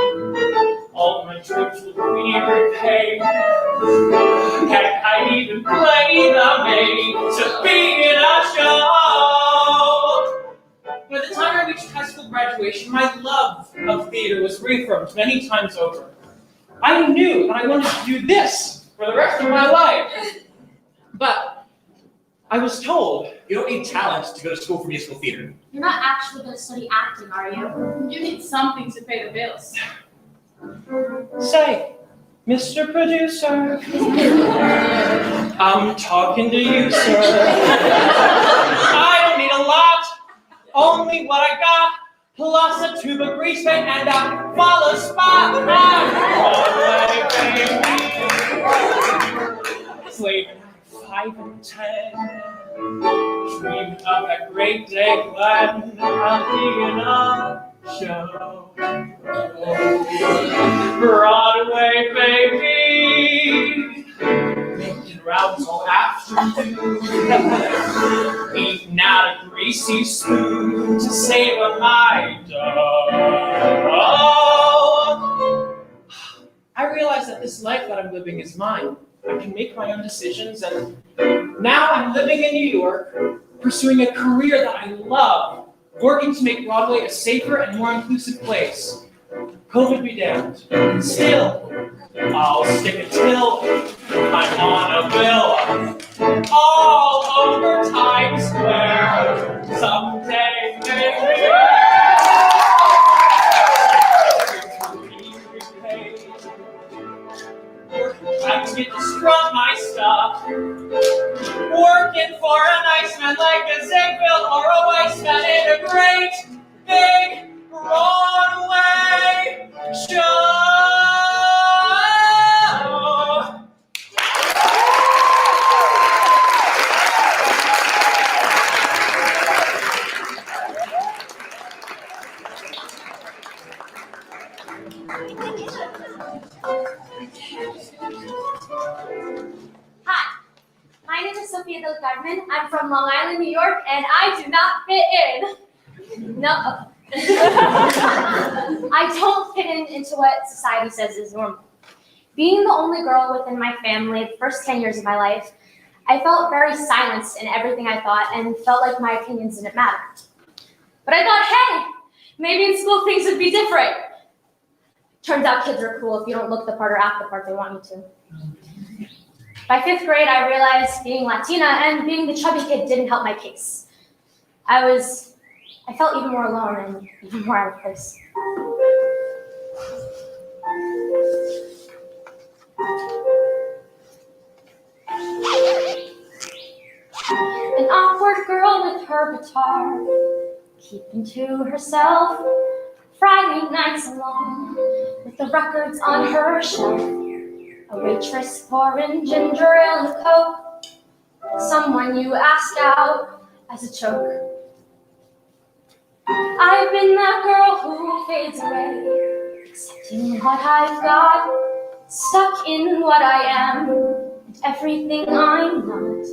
all my dreams will be repaid. Heck, I'd even play the maid to be in a show. By the time I reached high school graduation, my love of theater was reaffirmed many times over. I knew that I wanted to do this for the rest of my life. But I was told, you don't need talent to go to school for musical theater. You're not actually going to study acting, are you? You need something to pay the bills. say, Mr. Producer, I'm talking to you, sir. I don't need a lot, only what I got, plus a tube of grease paint and a follow spot. Broadway, baby. Slaving 5 and 10, dreaming of that great day when I'll be in a show. Broadway, baby, making rounds all afternoon, eating out a greasy spoon to savor my dough. I realize that this life that I'm living is mine. I can make my own decisions, and now I'm living in New York, pursuing a career that I love, working to make Broadway a safer and more inclusive place. COVID be damned. Still, I'll stick it till I'm on a bill all over Times Square. Someday, maybe. I can get to strut my stuff, working for a nice man like a Ziegfeld or a Weissman in a great big Broadway show. Hi, my name is Sophia. I'm from Long Island, New York, and I do not fit in. No. I don't fit into what society says is normal. Being the only girl within my family the first 10 years of my life, I felt very silenced in everything I thought and felt like my opinions didn't matter. But I thought, hey, maybe in school things would be different. Turns out kids are cool if you don't look the part or act the part they want you to. By 5th grade, I realized being Latina and being the chubby kid didn't help my case. I felt even more alone and even more out of place. An awkward girl with her guitar, keeping to herself, Friday nights alone, with the records on her shelf. A waitress pouring ginger ale and Coke, someone you ask out as a joke. I've been that girl who fades away, accepting what I've got, stuck in what I am, and everything I'm not.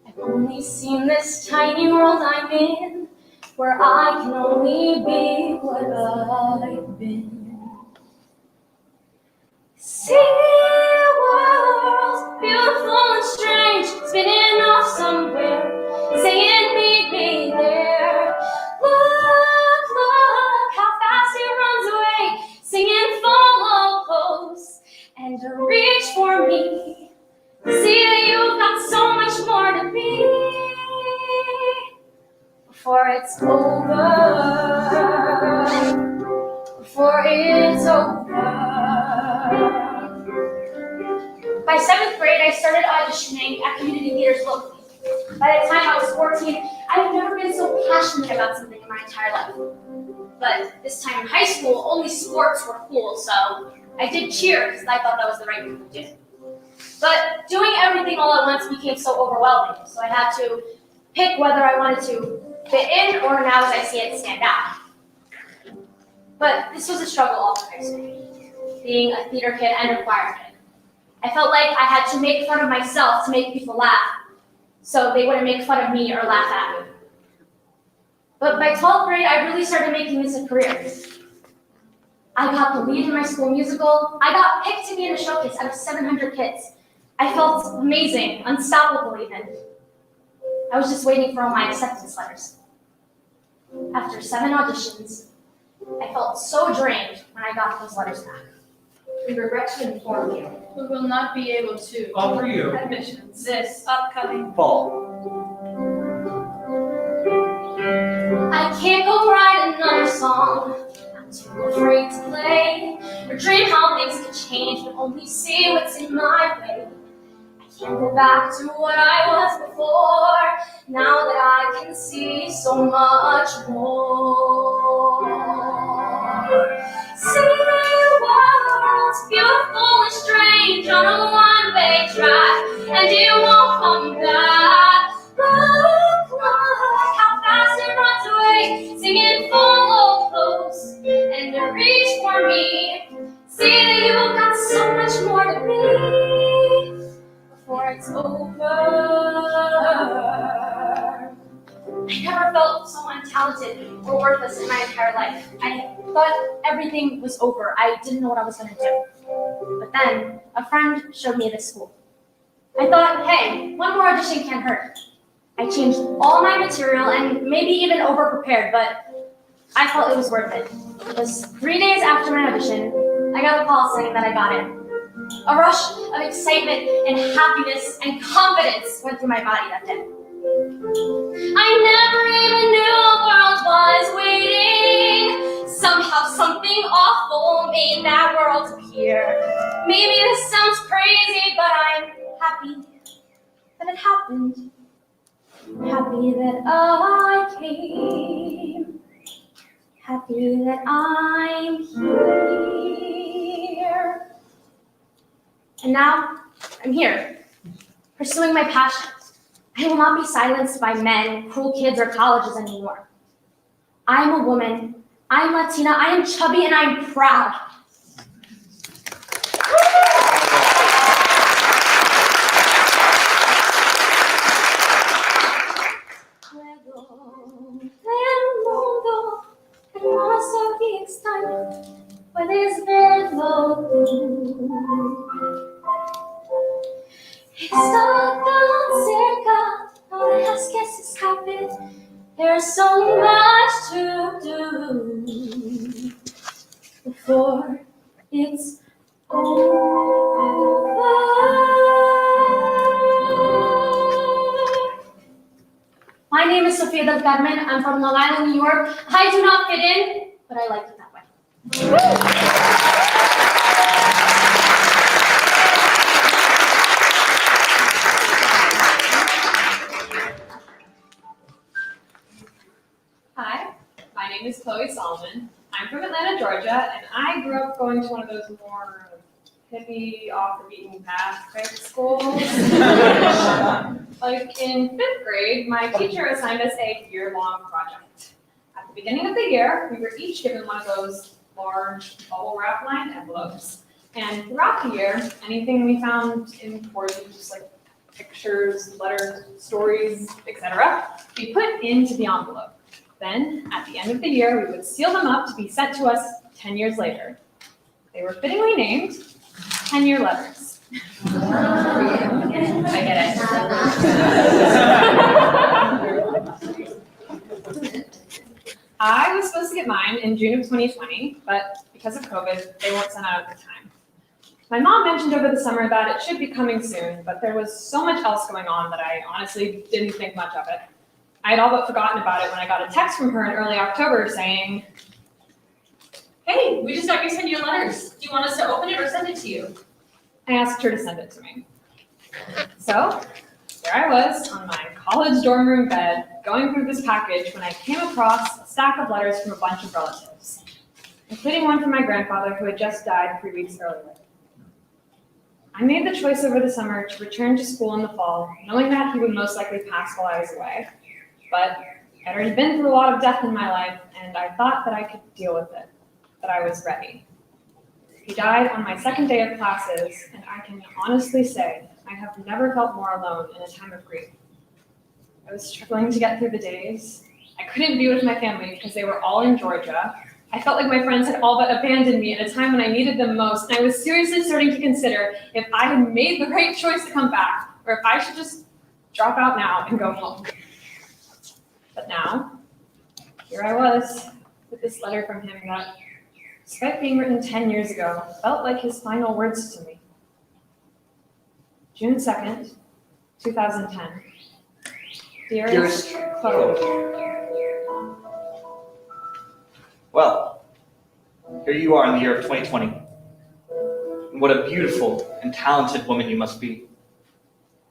I've only seen this tiny world I'm in, where I can only be what I've been. See worlds, beautiful and strange, spinning off somewhere, saying meet me there. Look, how fast it runs away, singing follow close, and reach for me. See that you've got so much more to be, before it's over, before it's over. By 7th grade, I started auditioning at community theaters locally. By the time I was 14, I've never been so passionate about something in my entire life. But this time in high school, only sports were cool, so I did cheer because I thought that was the right thing to do. But doing everything all at once became so overwhelming, so I had to pick whether I wanted to fit in or, now as I see it, stand out. But this was a struggle all through high school, being a theater kid and a choir kid. I felt like I had to make fun of myself to make people laugh, so they wouldn't make fun of me or laugh at me. But by 12th grade, I really started making this a career. I got the lead in my school musical. I got picked to be in a showcase out of 700 kids. I felt amazing, unstoppable even. I was just waiting for all my acceptance letters. After 7 auditions, I felt so drained when I got those letters back. We regret to inform you, We will not be able to Offer you admissions this upcoming Fall. I can't go write another song. I'm too afraid to play or dream how things could change, but only see what's in my way. I can't go back to what I was before, now that I can see so much more. See worlds, beautiful and strange, on a one-way track, and it won't come back. Look, how fast it runs away, singing follow close, and to reach for me. See that you've got so much more to be, before it's over. I never felt so untalented or worthless in my entire life. I thought everything was over. I didn't know what I was going to do. But then a friend showed me this school. I thought, hey, one more audition can't hurt. I changed all my material and maybe even over-prepared, but I felt it was worth it. It was 3 days after my audition, I got a call saying that I got in. A rush of excitement and happiness and confidence went through my body that day. I never even knew the world was waiting. Somehow something awful made that world appear. Maybe this sounds crazy, but I'm happy that it happened. Happy that I came. Happy that I'm here. And now I'm here, pursuing my passion. I will not be silenced by men, cruel kids, or colleges anymore. I'm a woman, I'm Latina, I am chubby, and I'm proud. Puedes verlo tú. Está tan There's so much to do before it's over. My name is Sophia. I'm from Long Island, New York. I do not fit in, but I like it that way. Hi, my name is Chloe Solomon. I'm from Atlanta, Georgia, and I grew up going to one of those more hippie, off the beaten path type schools. Like in 5th grade, my teacher assigned us a year-long project. At the beginning of the year, we were each given one of those large bubble wrap lined envelopes. And throughout the year, anything we found important, just like pictures, letters, stories, etc., we put into the envelope. Then, at the end of the year, we would seal them up to be sent to us 10 years later. They were fittingly named 10-year letters. I get it. I was supposed to get mine in June of 2020, but because of COVID, they weren't sent out at the time. My mom mentioned over the summer that it should be coming soon, but there was so much else going on that I honestly didn't think much of it. I had all but forgotten about it when I got a text from her in early October saying, Hey, we just got your 10-year letters. Do you want us to open it or send it to you? I asked her to send it to me. So, there I was on my college dorm room bed, going through this package when I came across a stack of letters from a bunch of relatives, including one from my grandfather who had just died 3 weeks earlier. I made the choice over the summer to return to school in the fall, knowing that he would most likely pass while I was away. But I'd already been through a lot of death in my life, and I thought that I could deal with it, that I was ready. He died on my second day of classes, and I can honestly say I have never felt more alone in a time of grief. I was struggling to get through the days. I couldn't be with my family because they were all in Georgia. I felt like my friends had all but abandoned me at a time when I needed them most, and I was seriously starting to consider if I had made the right choice to come back, or if I should just drop out now and go home. But now, here I was, with this letter from him that, despite being written 10 years ago, felt like his final words to me. June 2nd, 2010. Dearest Chloe. Well, here you are in the year of 2020. And what a beautiful and talented woman you must be.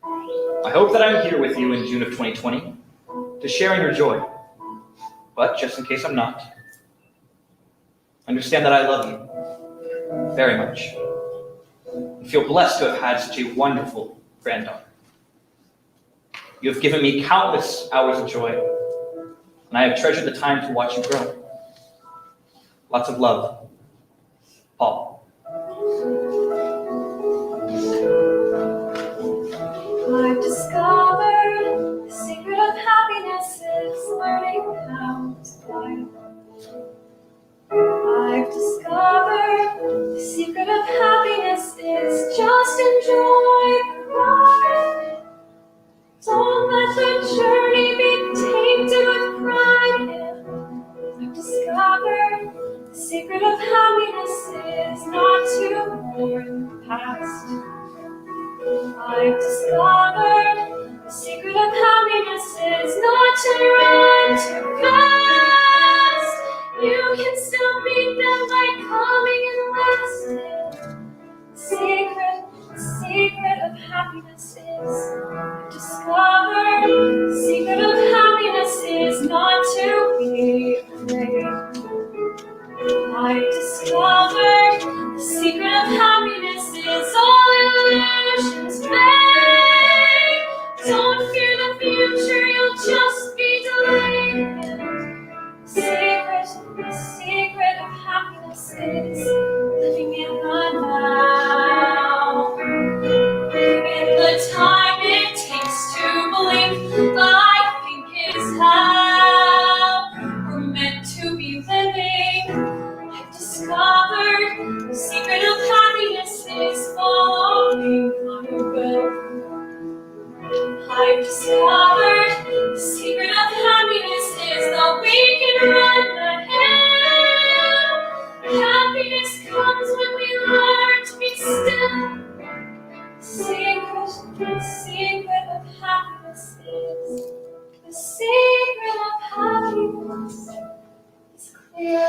I hope that I'm here with you in June of 2020 to share in your joy. But just in case I'm not, understand that I love you very much and feel blessed to have had such a wonderful granddaughter. You have given me countless hours of joy, and I have treasured the time to watch you grow. Lots of love, Paul. I've discovered the secret of happiness is learning how to fly. I've discovered the secret of happiness is just enjoy the ride. Don't let the journey be tainted with pride. I've discovered the secret of happiness is not to mourn the past. I've discovered the secret of happiness is not to run too fast. You can still meet them by coming and lasting. The secret The secret of happiness is clear.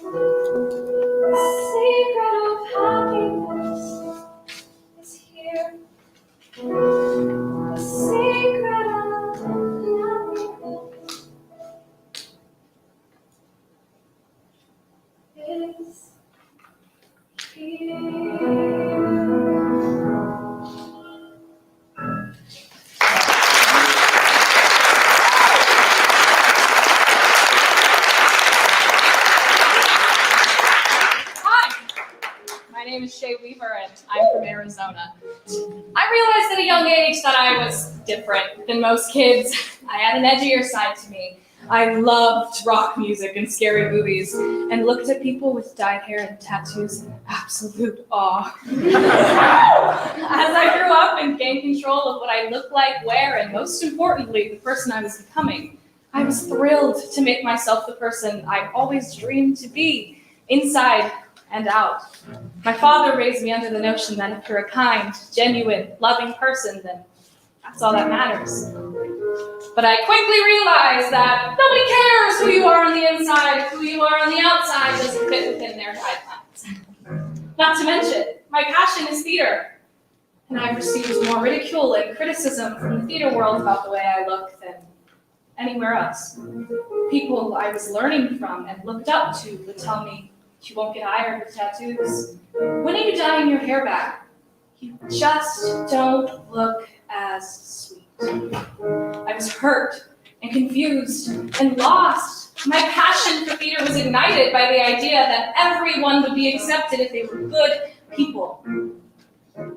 The secret of happiness is here. The secret of happiness is My name is Shay and I'm from Arizona. I realized at a young age that I was different than most kids. I had an edgier side to me. I loved rock music and scary movies and looked at people with dyed hair and tattoos in absolute awe. As I grew up and gained control of what I looked like, where, and most importantly, the person I was becoming, I was thrilled to make myself the person I always dreamed to be, inside and out. My father raised me under the notion that if you're a kind, genuine, loving person, then that's all that matters. But I quickly realized that nobody cares who you are on the inside if who you are on the outside doesn't fit within their guidelines. Not to mention, my passion is theater, and I've received more ridicule and criticism from the theater world about the way I look than anywhere else. People I was learning from and looked up to would tell me, "You won't get hired with tattoos. When are you dyeing your hair back? You just don't look as sweet." I was hurt and confused and lost. My passion for theater was ignited by the idea that everyone would be accepted if they were good people.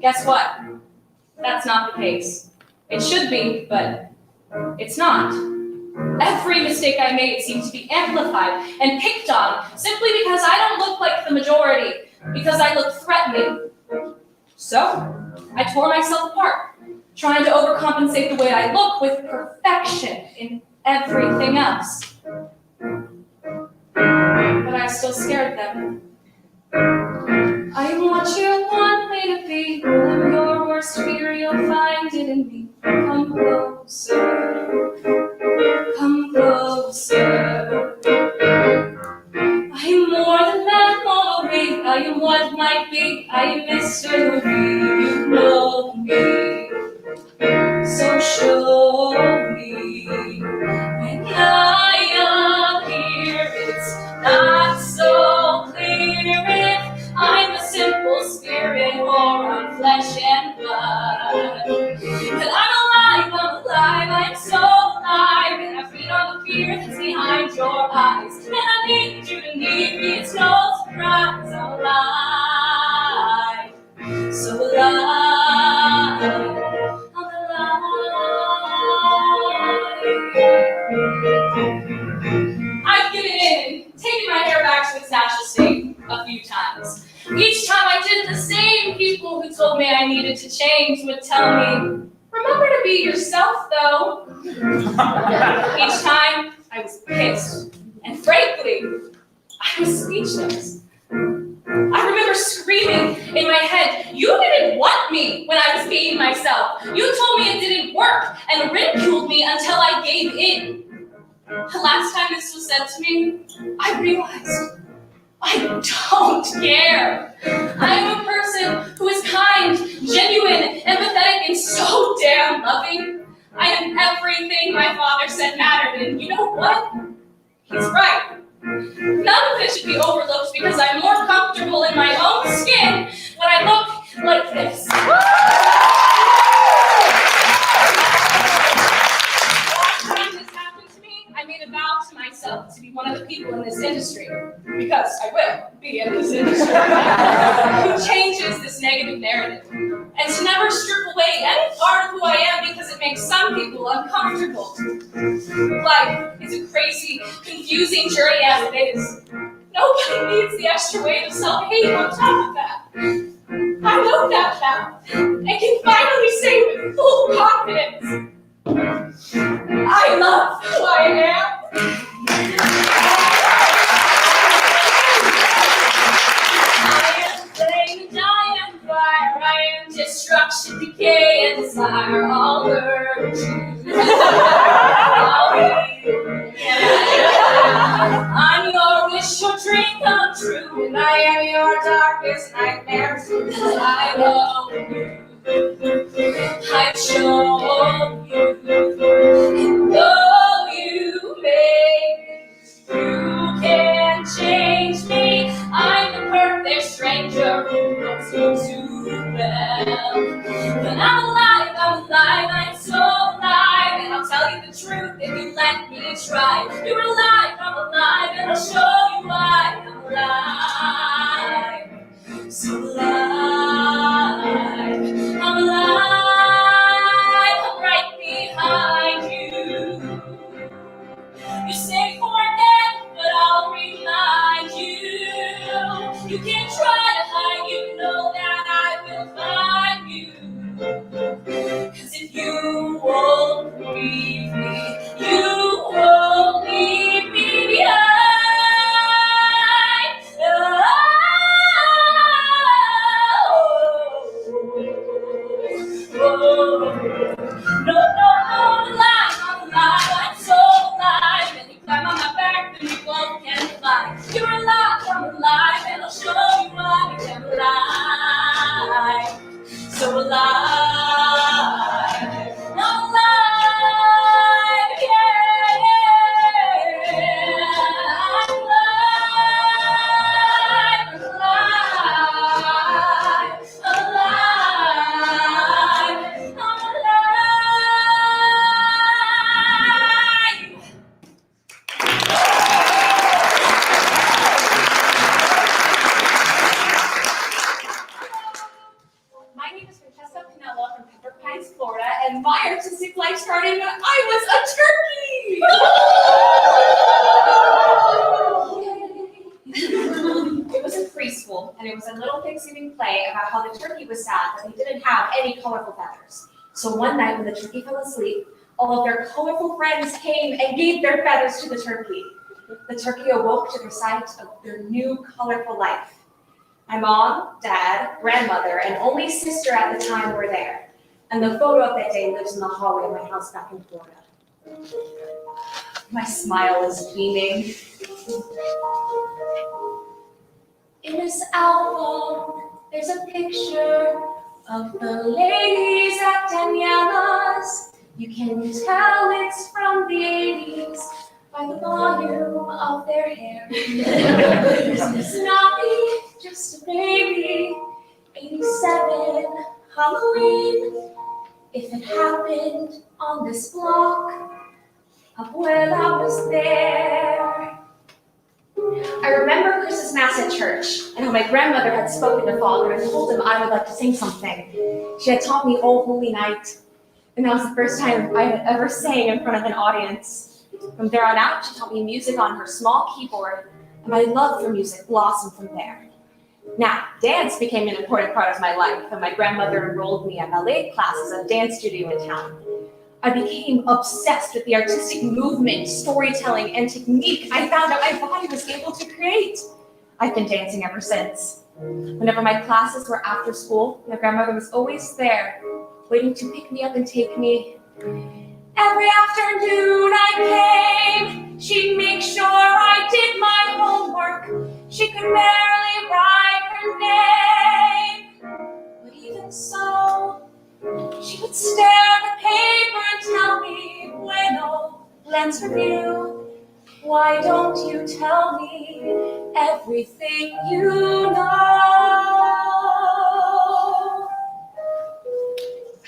Guess what? That's not the case. It should be, but it's not. Every mistake I made seemed to be amplified and picked on simply because I don't look like the majority, because I look threatening. So, I tore myself apart, trying to overcompensate the way I look with perfection in everything else. But I still scared them. I'm what you want me to be. I'm your worst fear, you'll find it in me. Come closer. Come closer. I am more than memory. I am what might be. I am mystery. You know me. So show me when I appear. It's not so clear if I'm a simple spirit or I'm flesh and blood. But I'm alive, I'm so alive, and I feed on the fear that's behind your eyes. And I need you to need me, it's no surprise, I'm alive, so alive, I'm alive. I've given in, taken my hair back to its natural state a few times. Each time I did the same, people who told me I needed to change would tell me, "Remember to be yourself, though." Each time, I was pissed. And frankly, I was speechless. I remember screaming in my head, "You didn't want me when I was being myself. You told me it didn't work and ridiculed me until I gave in." The last time this was said to me, I realized I don't care. I am a person who is kind, genuine, empathetic, and so damn loving. I am everything my father said mattered, and you know what? He's right. None of it should be overlooked because I'm more comfortable in my own skin when I look like this. Last time this happened to me, I made a vow to myself to be one of the people in this industry, because I will be in this industry, who changes this negative narrative, and to never strip away any part of who I am because it makes some people uncomfortable. Life is a crazy, confusing journey as it is. Nobody needs the extra weight of self-hate on top of that. I know that now, and can finally say with full confidence, I love who I am. I am flame, I am fire, I am destruction, decay, and desire, all virtues. darkest nightmares, 'cause I know you. I've shown you, and though you may, you can change me. I'm the perfect stranger who knows you too well. But I'm alive, I'm so alive, and I'll tell you the truth if you let me try. You're alive, I'm alive, and I'll show you why I'm alive. So alive, I'm alive, I'm right behind you. You say forget, but I'll remind you. You can try to hide, you know that I will find you. 'Cause if you won't leave me, you won't leave me behind. No, I'm alive, I'm so alive. And you climb on my back, then we both can fly. You're alive, I'm alive, and I'll show you why I'm alive. So alive, I'm alive, yeah, yeah. I'm alive, alive, I'm alive. My name is Francesca Pinella from Pepper Pines, Florida, and my artistic life started when I was a turkey. It was in preschool, and it was a little Thanksgiving play about how the turkey was sad that he didn't have any colorful feathers. So one night when the turkey fell asleep, all of their colorful friends came and gave their feathers to the turkey. The turkey awoke to the sight of their new colorful life. My mom, dad, grandmother, and only sister at the time were there. And the photo of that day lives in the hallway of my house back in Florida. My smile is beaming. In this album, there's a picture of the ladies at Daniela's. You can tell it's from the 80s by the volume of their hair. Snobby, just a baby, 87 Halloween. If it happened on this block, Abuela was there. I remember Christmas Mass at church, and how my grandmother had spoken to Father and told him I would like to sing something. She had taught me O Holy Night, and that was the first time I had ever sang in front of an audience. From there on out, she taught me music on her small keyboard, and my love for music blossomed from there. Now, dance became an important part of my life, and my grandmother enrolled me at ballet classes at a dance studio in town. I became obsessed with the artistic movement, storytelling, and technique I found out my body was able to create. I've been dancing ever since. Whenever my classes were after school, my grandmother was always there, waiting to pick me up and take me. Every afternoon I came, she'd make sure I did my homework. She could barely write her name, but even so, she would stare at the paper and tell me, bueno, let's review. Why don't you tell me everything you know?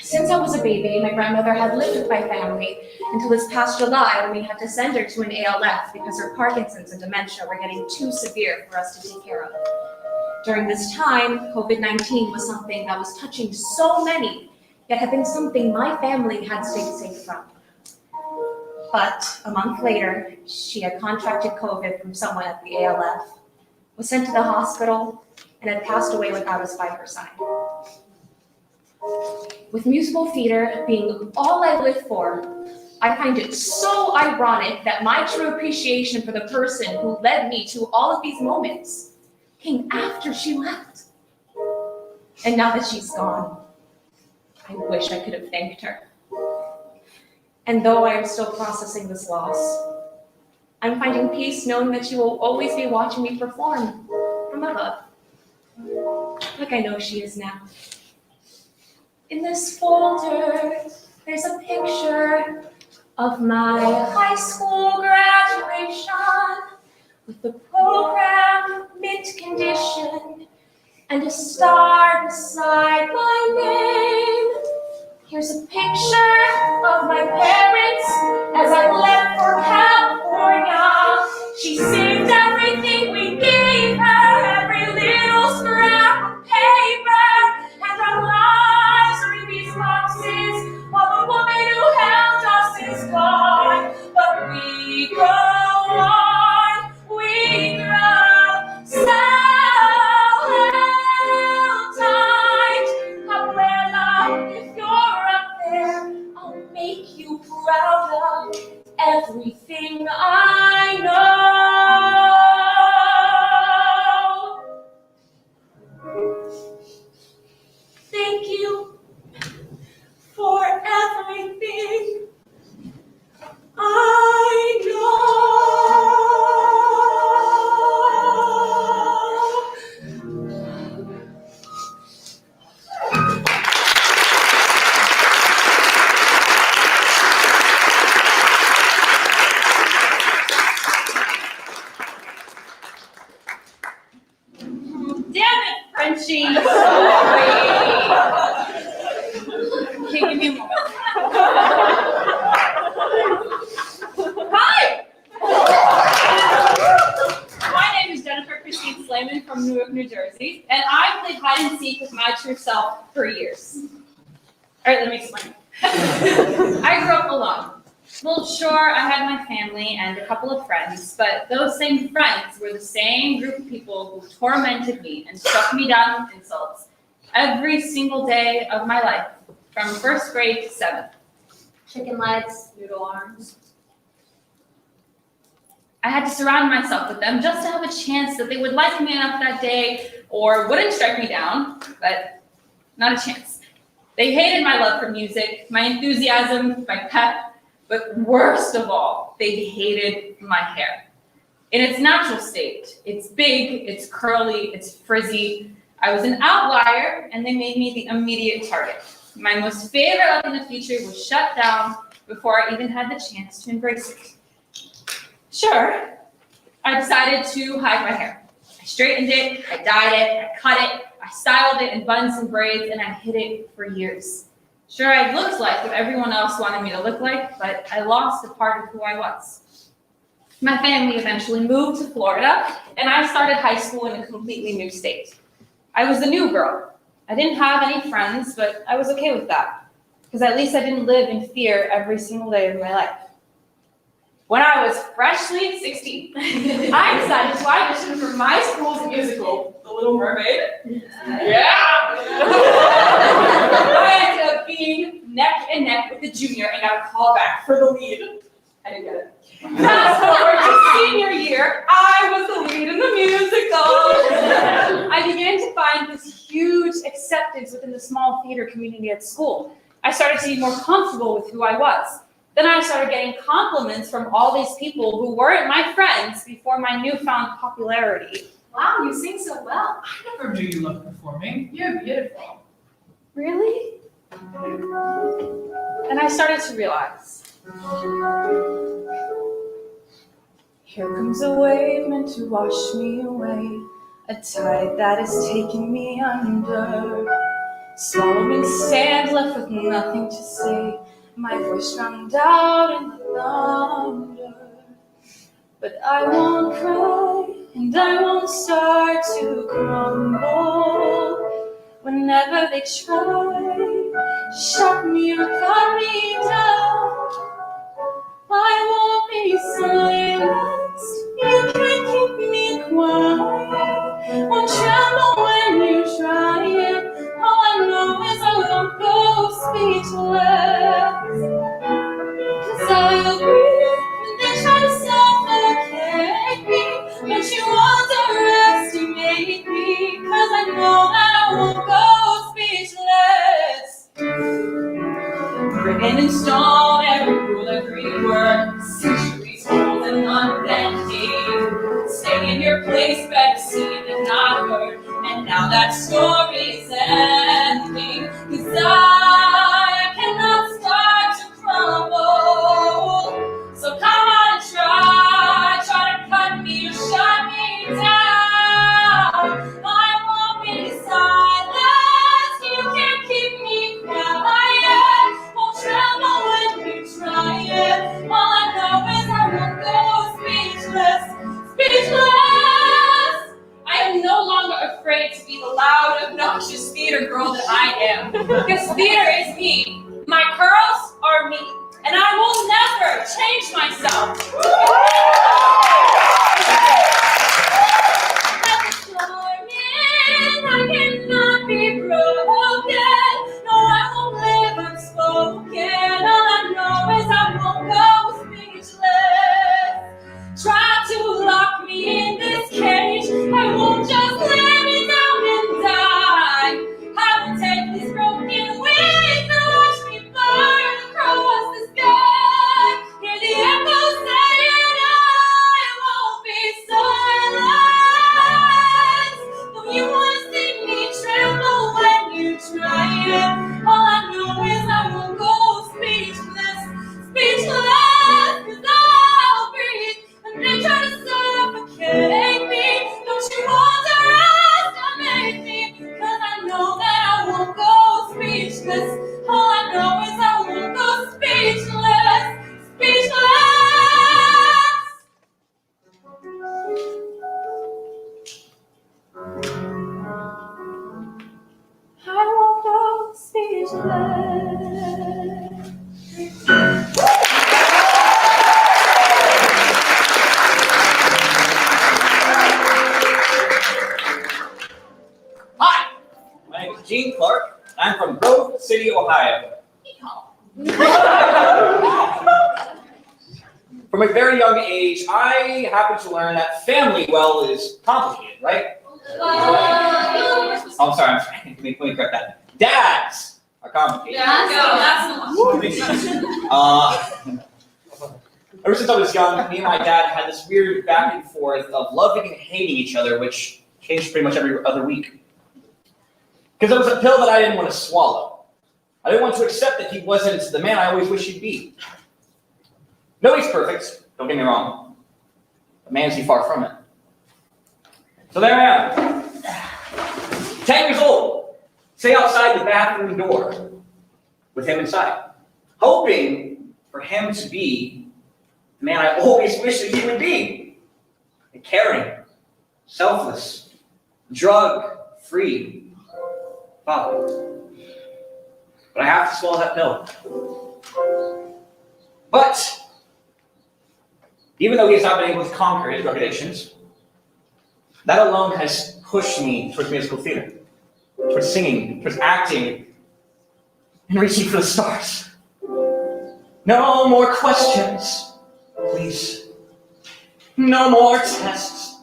Since I was a baby, my grandmother had lived with my family until this past July when we had to send her to an ALF because her Parkinson's and dementia were getting too severe for us to take care of. During this time, COVID-19 was something that was touching so many, yet had been something my family had stayed safe from. But a month later, she had contracted COVID from someone at the ALF, was sent to the hospital, and had passed away without us by her side. With musical theater being all I live for, I find it so ironic that my true appreciation for the person who led me to all of these moments came after she left. And now that she's gone, I wish I could have thanked her. And though I am still processing this loss, I'm finding peace knowing that she will always be watching me perform from above. like I know she is now. In this folder, there's a picture of my high school graduation with the program mint condition and a star beside my name. Here's a picture of my parents as I left for California. She saved everything we gave her, every little scrap of paper, and our lives are in these boxes while the woman who held us is gone. But we go on, we grow so held tight. Abuela, if you're up there, I'll make you proud of everything I know. Thank you for everything I know. Damn it, Frenchie. Sorry. Okay, give me a moment. Hi! My name is Jennifer Christine Slayman from Newark, New Jersey, and I played hide and seek with my true self for years. All right, let me explain. I grew up alone. Well, sure, I had my family and a couple of friends, but those same friends were the same group of people who tormented me and struck me down with insults every single day of my life, from first grade to 7th. Chicken legs, noodle arms. I had to surround myself with them just to have a chance that they would like me enough that day or wouldn't strike me down, but not a chance. They hated my love for music, my enthusiasm, my pep, but worst of all, they hated my hair. In its natural state, it's big, it's curly, it's frizzy. I was an outlier, and they made me the immediate target. My most favorite love in the future was shut down before I even had the chance to embrace it. Sure, I decided to hide my hair. I straightened it, I dyed it, I cut it, I styled it in buns and braids, and I hid it for years. Sure, I looked like what everyone else wanted me to look like, but I lost a part of who I was. My family eventually moved to Florida, and I started high school in a completely new state. I was the new girl. I didn't have any friends, but I was okay with that, because at least I didn't live in fear every single day of my life. When I was freshly 16, I decided to audition for my school's musical, The Little Mermaid. Yeah! I ended up being neck and neck with the junior and got a call back for the lead. I didn't get it. Fast forward to senior year, I was the lead in the musical. I began to find this huge acceptance within the small theater community at school. I started to be more comfortable with who I was. Then I started getting compliments from all these people who weren't my friends before my newfound popularity. Wow, you sing so well. I never knew you loved performing. You're beautiful. Really? And I started to realize. Here comes a wave meant to wash me away, a tide that is taking me under. Swallowing sand, left with nothing to say, my voice drowned out in the thunder. But I won't cry, and I won't start to crumble. Whenever they try, shut me or cut me down, I won't be silenced. You can't keep me quiet. Won't tremble when you try it. All I know is I won't go speechless. 'Cause I'll breathe when they try to suffocate me. But you underestimate me. 'Cause I know that I won't go speechless. Written in stone, every rule, every word, centuries old and unbending. Stay in your place, better seen than not heard. And now that story's ending. 'Cause I cannot start to crumble. So come on and try to cut me or shut me down. I won't be silenced, you can't keep me quiet. Won't tremble when you try it. All I know is I will go speechless, speechless. I am no longer afraid to be the loud, obnoxious theater girl that I am. Because theater is me. My curls are me. And I will never change myself. I cannot be broken. No, I won't live unspoken. All I know is I won't go speechless. Try to lock me in this cage. I won't just lay me down and die. I will take these broken wings and watch me burn across the sky. Hear the echoes saying I won't be silenced. Though you want to see me tremble when you try it. All I know is I will go speechless, speechless. 'Cause I'll breathe and they try to suffocate me. Don't you underestimate me. 'Cause I know that I won't go speechless. All I know is I won't go speechless, speechless. I won't go speechless. Hi, my name is Gene Clark. I'm from Grove City, Ohio. From a very young age, I happened to learn that family, well, is complicated, right? Oh, I'm sorry. Let me correct that. Dads are complicated. Ever since I was young, me and my dad had this weird back and forth of loving and hating each other, which changed pretty much every other week. Because it was a pill that I didn't want to swallow. I didn't want to accept that he wasn't the man I always wished he'd be. Nobody's perfect, don't get me wrong. But man, is he far from it. So there I am. 10 years old, sitting outside the bathroom door with him inside, hoping for him to be the man I always wished that he would be. A caring, selfless, drug-free father. But I have to swallow that pill. But even though he has not been able to conquer his drug addictions, that alone has pushed me towards musical theater, towards singing, towards acting, and reaching for the stars. No more questions, please. No more tests.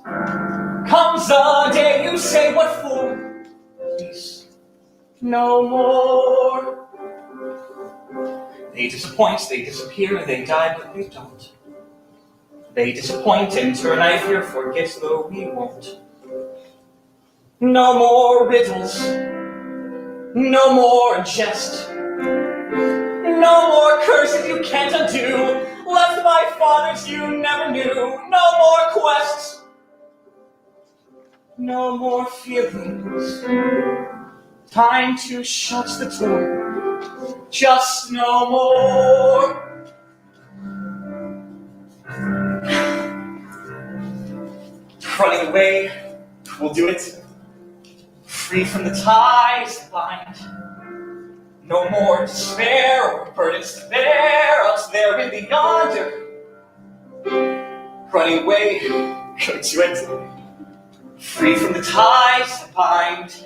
Comes the day you say what for, please. No more. They disappoint, they disappear, they die, but they don't. They disappoint and turn, I fear, forget, though we won't. No more riddles, no more jest, no more curses you can't undo, left by fathers you never knew. No more quests, no more feelings, time to shut the door. Just no more. Running away, we'll do it. Free from the ties that bind. No more despair or burdens to bear out there in the yonder. Running away, gonna do it. Free from the ties that bind.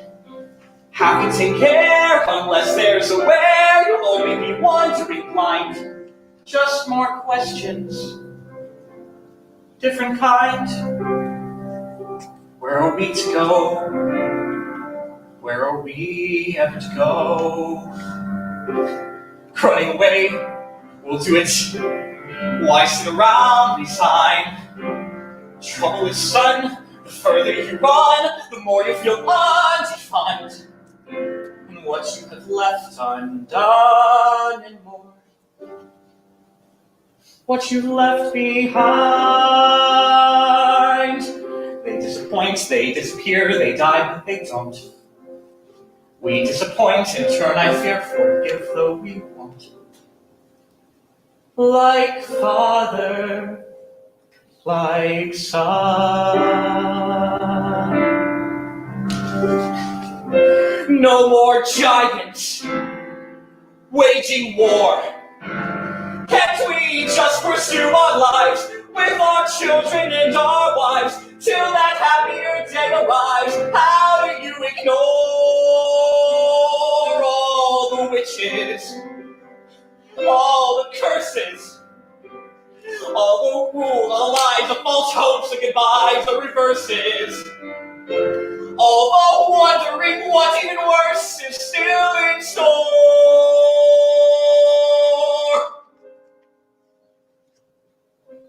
Have to take care unless there's a where. You'll only be wandering blind. Just more questions, different kind. Where are we to go? Where are we ever to go? Running away, we'll do it. Why sit around beside? Trouble is sudden, The further you run, the more you feel undefined. And what you have left undone and more. What you've left behind. They disappoint, they disappear, they die, but they don't. We disappoint, in turn I fear, forgive though we won't. Like father, like son. No more giants waging war. Can't we just pursue our lives with our children and our wives till that happier day arrives? How do you ignore all the witches, all the curses, all the rules, the lies, the false hopes, the goodbyes, the reverses? All the wondering what even worse is still in store.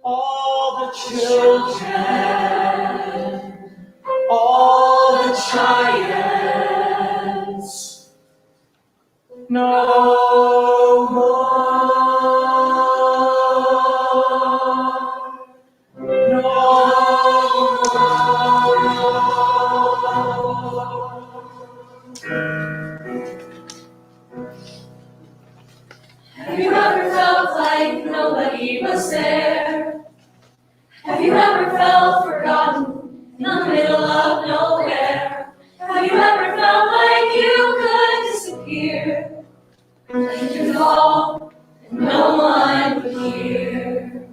All the children, all the giants, no more, no Have you ever felt like nobody was there? Have you ever felt forgotten in the middle of nowhere? Have you ever felt like you could disappear? Like you could fall and no one would hear?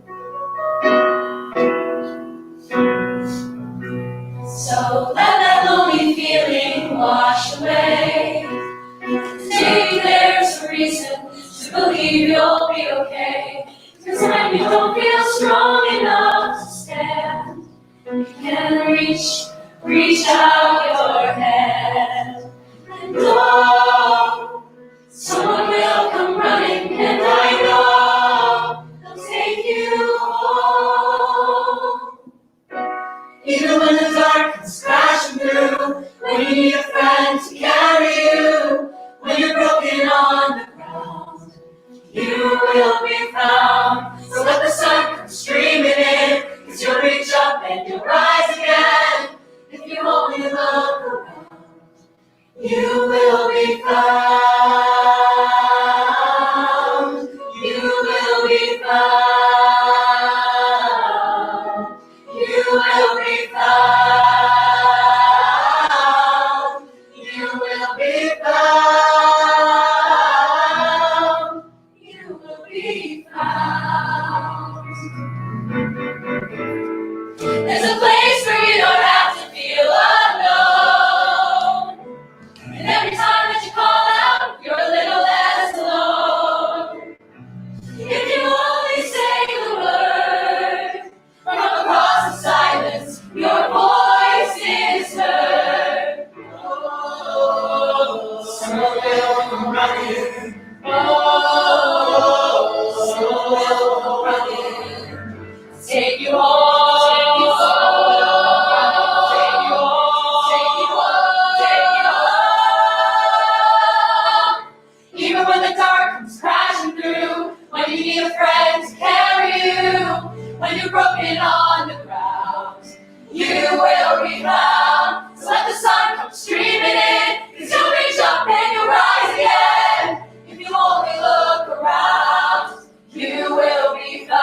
So let that lonely feeling wash away. Maybe there's a reason to believe you'll be okay. Cause when you don't feel strong enough to stand, you can reach out your hand. And oh, someone will come running, and I know they'll take you home. Even when the dark comes crashing through, when you need a friend to carry you, when you're broken on the ground, you will be found. So let the sun come streaming in, cause you'll reach up and you'll rise again. If you only look around, you will be found. You will be found. You will be found. You will be found. You will be found. There's a place where you don't have to feel alone. And every time that you call out, you're a little less alone. If you only say the word, from across the silence, your voice is heard. Oh, someone will come running. Oh, someone will come running. Take you home. Take you home. Take you home. Take you home. Take you home. Even when the dark comes crashing through, when you need a friend to carry you, when you're broken on the ground, you will be found. So let the sun come streaming in, cause you'll reach up and you'll rise again. If you only look around, you will be found.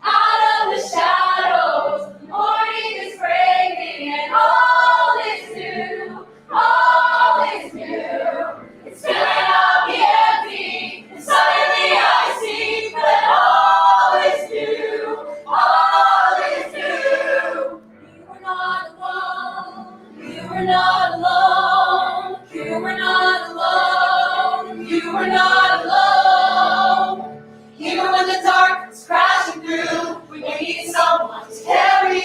Out of the shadows, the morning is breaking and all is new, all is new. It's filling up the empty, and suddenly I see that all is new, all is new. You were not alone, you were not alone, you were not alone, you were not alone. Even when the dark is crashing through, when you need someone to carry